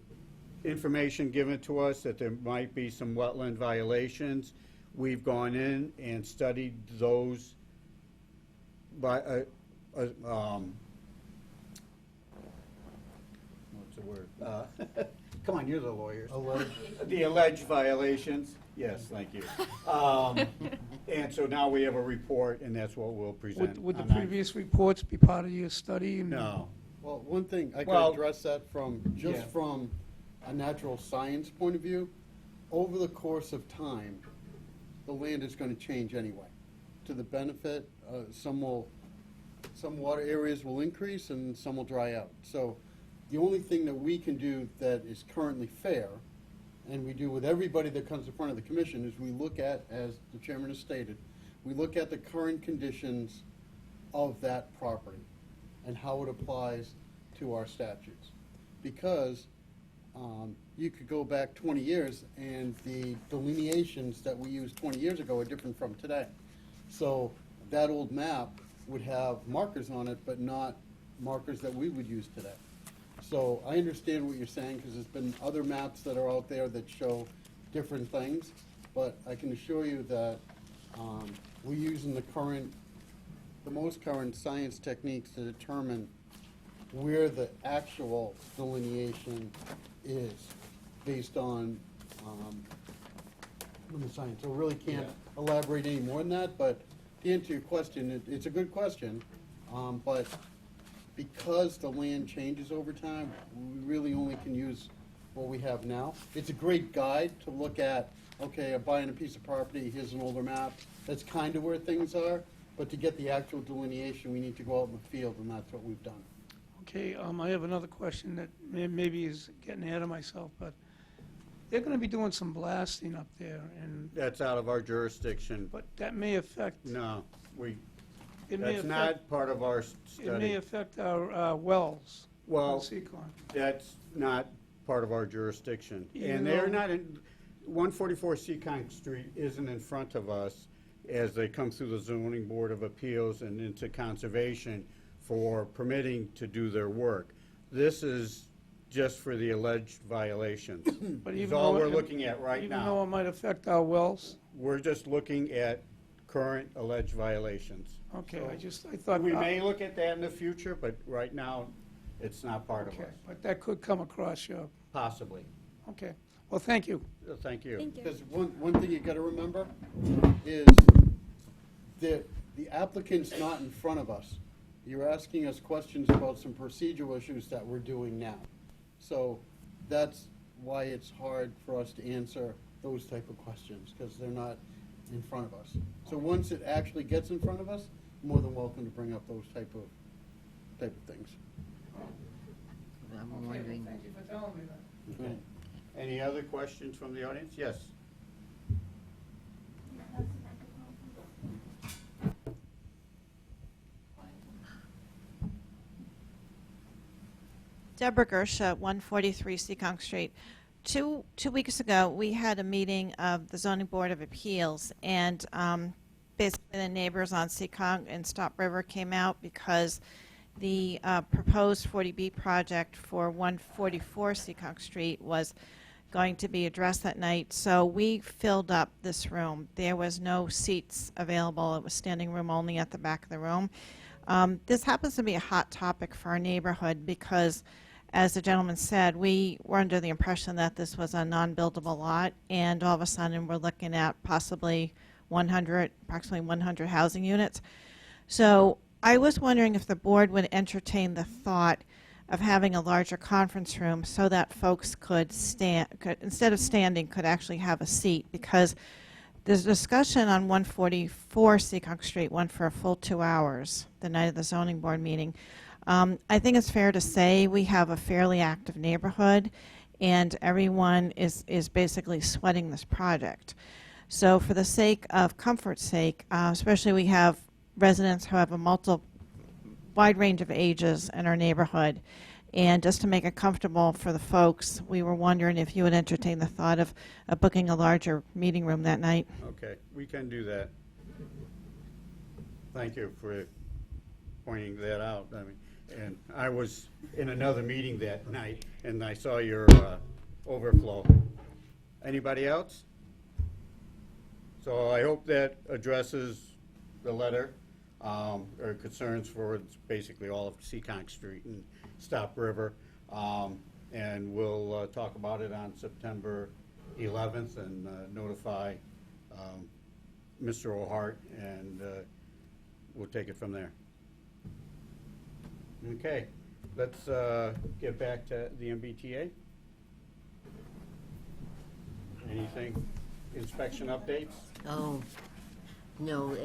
information given to us that there might be some wetland violations. We've gone in and studied those by, what's the word? Come on, you're the lawyers. The alleged violations. Yes, thank you. And so now we have a report, and that's what we'll present. Would the on that. previous reports be part of your study? No. Well, one thing, I Well, could address that from, just yeah. from a natural science point of view. Over the course of time, the land is going to change anyway. To the benefit, some water areas will increase and some will dry out. So the only thing that we can do that is currently fair, and we do with everybody that comes in front of the commission, is we look at, as the chairman has stated, we look at the current conditions of that property and how it applies to our statutes. Because you could go back 20 years and the delineations that we used 20 years ago are different from today. So that old map would have markers on it, but not markers that we would use today. So I understand what you're saying, because there's been other maps that are out there that show different things, but I can assure you that we're using the most current science techniques to determine where the actual delineation is based on the science. So I really can't elaborate any more than that, but to answer your question, it's a good question, but because the land changes over time, we really only can use what we have now. It's a great guide to look at, okay, I'm buying a piece of property, here's an older map. That's kind of where things are, but to get the actual delineation, we need to go out in the field, and that's what we've done. Okay, I have another question that maybe is getting ahead of myself, but they're gonna be doing some blasting up there, and, That's out of our jurisdiction. but that may affect, No, it may that's affect, not part of our it may study. affect our wells on Well, Seacon. that's not part of our jurisdiction. Even And they're though- not in, 144 Seekonk Street isn't in front of us as they come through the zoning board of appeals and into conservation for permitting to do their work. This is just for the alleged violations. But Is even all though we're it- looking at right Even though now. it might affect our wells? We're just looking at current alleged violations. Okay, So I thought. We may look at that in the future, but right now, it's not part of Okay, us. but that could come across your, Possibly. okay. Well, thank you. Thank you. Because one thing you gotta remember is the applicant's not in front of us. You're asking us questions about some procedural issues that we're doing now. So that's why it's hard for us to answer those type of questions, because they're not in front of us. So once it actually gets in front of us, more than welcome to bring up those type of things. I'm Okay, wondering, thank you for telling me that. Okay. Any other questions from the audience? Yes. Deborah Gersha, 143 Seekonk Street. Two weeks ago, we had a meeting of the Zoning Board of Appeals, and basically the neighbors on Seekonk and Stop River came out because the proposed 40B project for 144 Seekonk Street was going to be addressed that night. So we filled up this room. There was no seats available. It was standing room only at the back of the room. This happens to be a hot topic for our neighborhood because, as the gentleman said, we were under the impression that this was a non-buildable lot, and all of a sudden we're looking at possibly approximately 100 housing units. So I was wondering if the board would entertain the thought of having a larger conference room so that folks could instead of standing, could actually have a seat, because there's a discussion on 144 Seekonk Street went for a full 2 hours the night of the zoning board meeting. I think it's fair to say we have a fairly active neighborhood, and everyone is basically sweating this project. So for the sake of comfort's sake, especially we have residents who have a wide range of ages in our neighborhood, and just to make it comfortable for the folks, we were wondering if you would entertain the thought of booking a larger meeting room that night. Okay, we can do that. Thank you for pointing that out. I mean, and I was in another meeting that night, and I saw your overflow. Anybody else? So I hope that addresses the letter, or concerns for basically all of Seekonk Street and Stop River. And we'll talk about it on September 11th and notify Mr. O'Hart, and we'll take it from there. Okay, let's get back to the MBTA. Anything? Inspection updates? oh, no,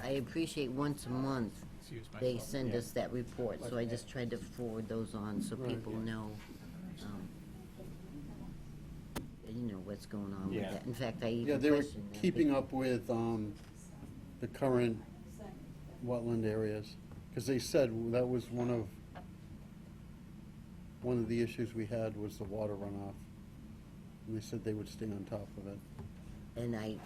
I appreciate once a month they send us that report, so I just tried to forward those on so people know, what's going on with Yeah. that. In fact, I Yeah, even they were questioned that. keeping up with the current wetland areas, because they said that was one of the issues we had was the water runoff. And they said they would stay on top of it. And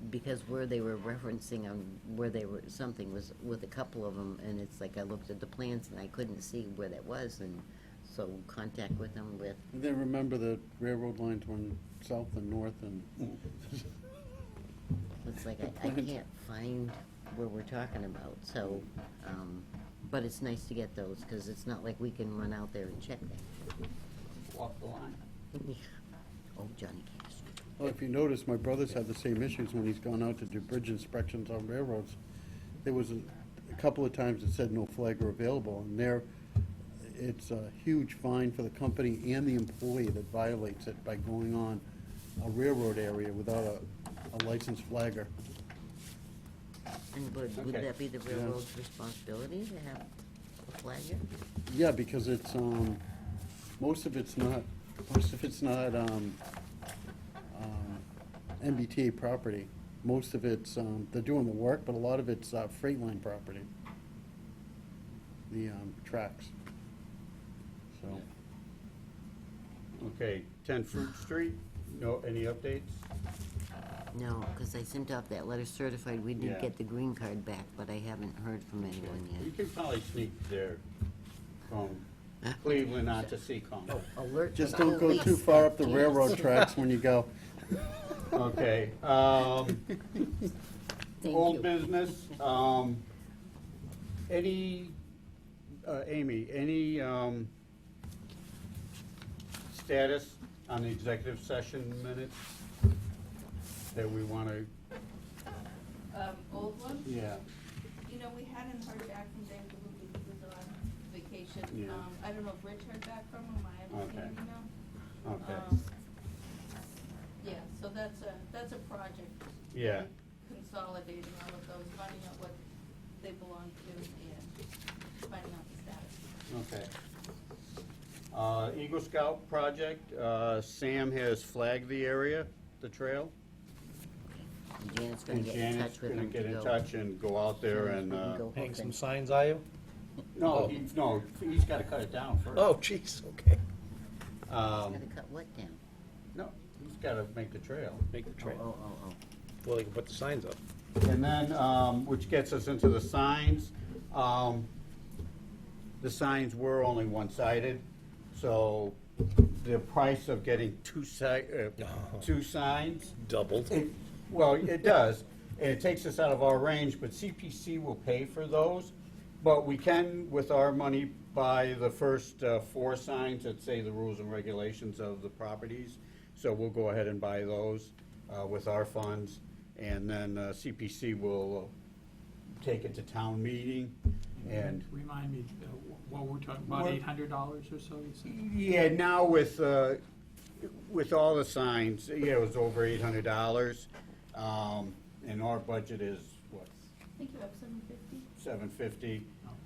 because where they were referencing on where they were, something was with a couple of them, and it's like I looked at the plans and I couldn't see where that was, and so contact with them with, And then remember the railroad lines went south and north and. it's like I can't find where we're talking about, so, but it's nice to get those, because it's not like we can run out there and check them. Walk the line. Oh, Johnny Cash. Well, if you notice, my brother's had the same issues when he's gone out to do bridge inspections on railroads. There was a couple of times it said no flagger available, and it's a huge fine for the company and the employee that violates it by going on a railroad area without a licensed flagger. And would Okay. that be the railroad's responsibility to have a flagger? Yeah, because it's, most of it's not MBTA property. Most of it's, they're doing the work, but a lot of it's freight line property. The tracks. So, Okay, 10 Fruit Street, no, any updates? No, because I sent off that letter certified, we did Yeah. get the green card back, but I haven't heard from anyone You yet. can probably sneak there from Cleveland onto Seacon. Alert just the don't go too police. far up the Yes. railroad tracks when you go. Okay, Thank old you. business, any, Amy, any, status on the executive session minutes that we wanna, Old one? yeah, You know, we hadn't heard back from David because he was on vacation. Yeah. I don't know if Rich heard back from him, I haven't seen Okay. an email. okay, Yeah, so that's a project. yeah, Consolidating all of those, finding out what they belong to and finding out the status. okay. Eagle Scout project, Sam has flagged the area, the trail. And Janet's gonna And get in Janet's touch with gonna him to get in go. touch and go out there Janet's and, gonna go Hang hook some and- signs, are you? no, he's gotta cut it down first. Oh, jeez, okay. He's gotta cut what down? No, he's gotta make the trail. Make the Oh, trail. oh, oh, Well, they can put the signs up. And then, which gets us into the signs. The signs were only one-sided, so the price of getting two signs. Doubled. Well, it does. And it takes us out of our range, but CPC will pay for those. But we can, with our money, buy the first 4 signs that say the rules and regulations of the properties. So we'll go ahead and buy those with our funds. And then CPC will take it to town meeting and. Remind me, what we're talking about, What- $800 or so, you said? Yeah, now with all the signs, yeah, it was over $800. And our budget is, what, I think you have 750?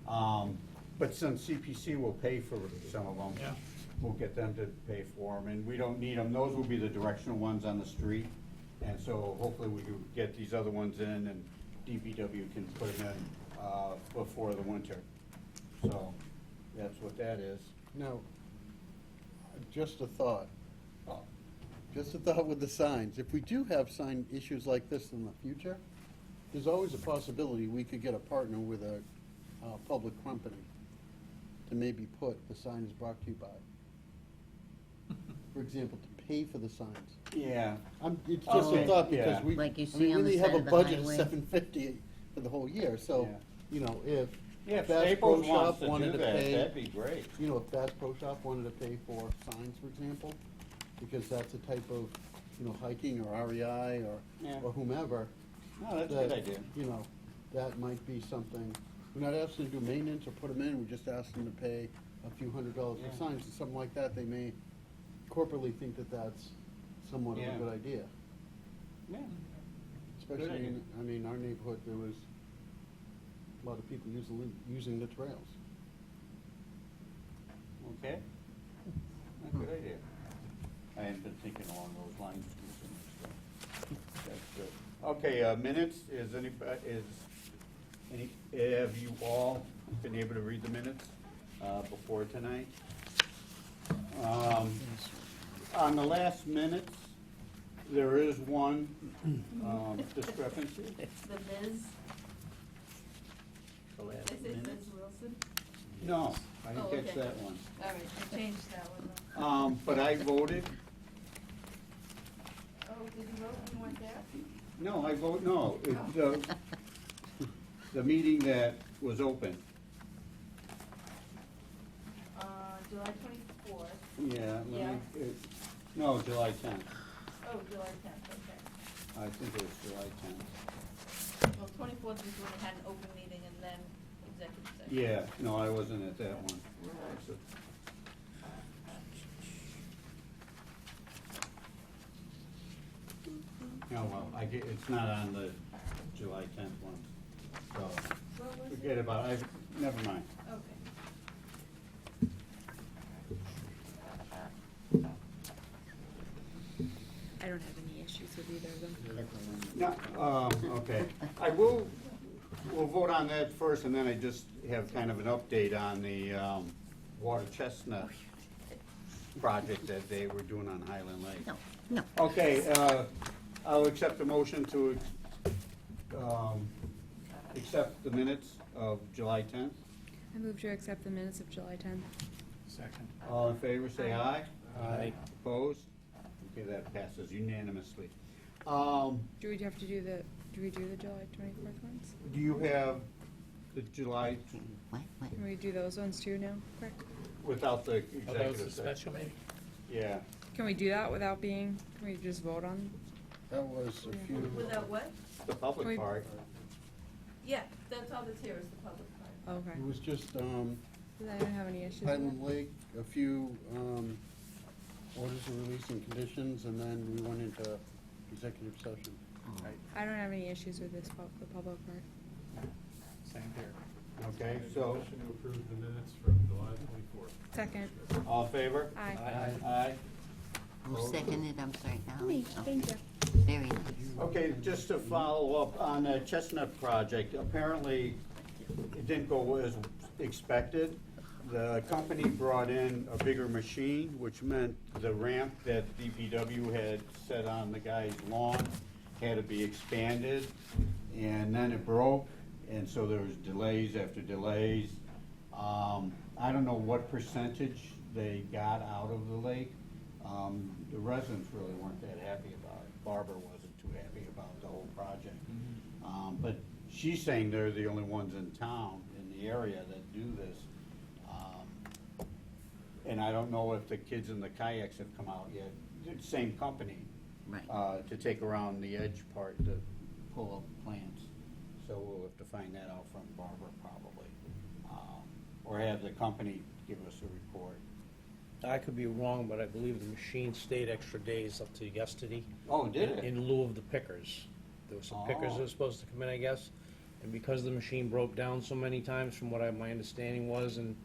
$750. But since CPC will pay for some of them, Yeah. we'll get them to pay for them, and we don't need them. Those will be the directional ones on the street. And so hopefully we can get these other ones in, and DPW can put them in before the winter. So that's what that is. Now, just a thought. Just a thought with the signs. If we do have sign issues like this in the future, there's always a possibility we could get a partner with a public company to maybe put the sign is brought to you by. For example, to pay for the signs. Yeah. It's just a thought because yeah. we, Like you I see mean, on we the have side a of the budget of highway. $750 for the whole year, so, Yeah. you know, if Yeah, if Bass Staples Pro wants Shop to do wanted to that, pay, that'd be great. you know, if Bass Pro Shop wanted to pay for signs, for example, because that's a type of, you know, hiking or REI Yeah. or whomever. No, that's a good that, idea. You know, that might be something, we're not asking to do maintenance or put them in, we're just asking to pay a few $100s Yeah. for signs, and something like that, they may corporately think that that's somewhat of Yeah. a good idea. Yeah. Especially idea. in, I mean, our neighborhood, there was a lot of people using the trails. Okay. A good idea. I hadn't been thinking along those lines too soon, so that's good. Okay, minutes, have you all been able to read the minutes before tonight? On the last minutes, there is one discrepancy. The Ms. The last Is it minutes? Ms. Wilson? No, I Oh, didn't catch okay. that one. All right, I changed that one. But I voted. Oh, did you vote? You weren't there? No, I vote no. The meeting that was open. July 24th. Yeah. let me- Yeah. No, July 10th. Oh, July 10th, okay. I think it was July 10th. Well, 24th is when we had an open meeting and then executive session. Yeah, no, I wasn't at that one. So- No, well, it's not on the July 10th one, so What was it? forget about it. Never mind. Okay. I don't have any issues with either of them. No, okay. We'll vote on that first, and then I just have kind of an update on the water chestnut project that they were doing on Highland Lake. No. Okay, I'll accept the motion to accept the minutes of July 10th. I move to accept the minutes of July 10th. Second. All in favor, say aye. Aye. Opposed? Okay, that passes unanimously. Do we have to do the July 24th ones? Do you have the July, What? Can we do those ones too now, quick? without the Oh, that was the executive session? special meeting? Yeah. Can we do that without being, can we just vote on? That was a few. Without what? The public Wait. part. Yeah, that's all that's here is the public part. Okay. It was just, I don't have any issues with Highland that. Lake, a few, orders of release and conditions, and then we went into executive session. I don't have any issues with this, the public part. Same here. Okay, so, Motion to approve the minutes from July 24th. Second. all in favor? Aye. Aye. Who seconded, I'm sorry, Ally? Oh, Thank you. very nice. Okay, just to follow up on the Chestnut project, apparently it didn't go as expected. The company brought in a bigger machine, which meant the ramp that DPW had set on the guy's lawn had to be expanded, and then it broke, and so there was delays after delays. I don't know what percentage they got out of the lake. The residents really weren't that happy about it. Barbara wasn't too happy about the whole project. But she's saying they're the only ones in town, in the area, that do this. And I don't know if the kids in the kayaks have come out yet. It's the same company. Right. To take around the edge part to pull up plants. So we'll have to find that out from Barbara probably. Or have the company give us a report. I could be wrong, but I believe the machine stayed extra days up to yesterday. Oh, did it? In lieu of the pickers. There were some pickers that were supposed to come in, I guess. And because the machine broke down so many times, from what my understanding was, and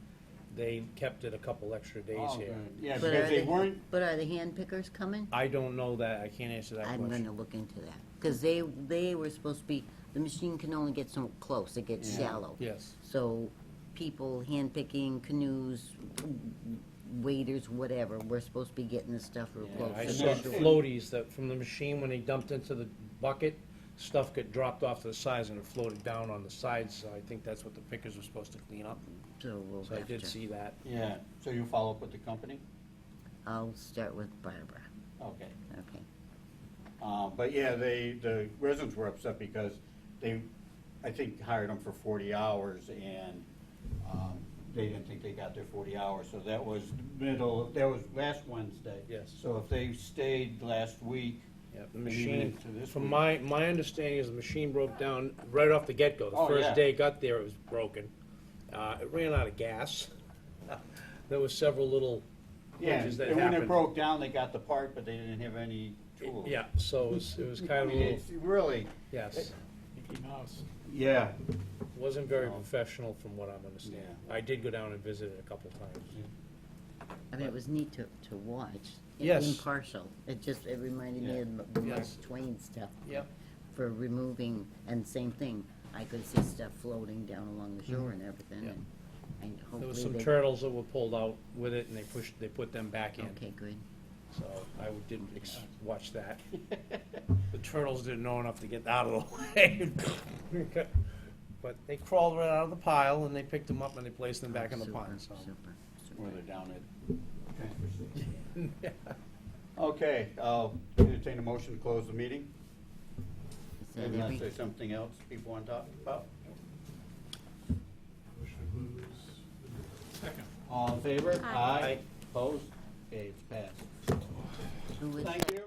they kept it a couple extra days Oh, here. good. Yeah, But because are they weren't, But are the hand pickers coming? I don't know that, I can't answer that I'm question. gonna look into that, because they were supposed to be, the machine can only get so close, it gets Yeah. shallow. Yes. So people hand picking, canoes, waders, whatever, we're supposed to be getting this stuff real Yeah, close. I to saw the shore. floaties that, from the machine, when they dumped into the bucket, stuff got dropped off to the sides and it floated down on the sides, so I think that's what the pickers were supposed to clean up. So we'll So I have did to, see that. yeah, so you follow up with the company? I'll start with Barbara, Okay. okay. But yeah, the residents were upset because they, I think, hired them for 40 hours, and they didn't think they got their 40 hours, so that was last Wednesday. Yes. So if they stayed last week, Yeah, the and even machine, into this from week- my understanding is the machine broke down right off the get-go. The Oh, first yeah. day it got there, it was broken. It ran out of gas. There was several little yeah, glitches that and when it happened. broke down, they got the part, but they didn't have any tools. Yeah, so it was kind of a I mean, little, it's really, yes. Mickey Mouse. yeah. Wasn't very No. professional from what I'm understanding. Yeah. I did go down and visit it a couple times. I mean, it was neat to watch. Yes. Impartial, it reminded me of the Mark Yes. Twain stuff. Yep. For removing, and same thing, I could see stuff floating down along the shore and everything, Yeah. and There hopefully was some they. turtles that were pulled out with it, and they put them back in. Okay, good. So I did watch that. The turtles didn't know enough to get out of the way. But they crawled right out of the pile, and they picked them up and they placed them back in the Super, pond, so. super. Or they're down at transfer station. Okay, I'll entertain a motion to close the meeting. Is that Maybe not every- say something else people want to talk about? Motion to close the minutes. Second. All in favor? Aye. Opposed? Okay, it's passed. Who was Thank that? you.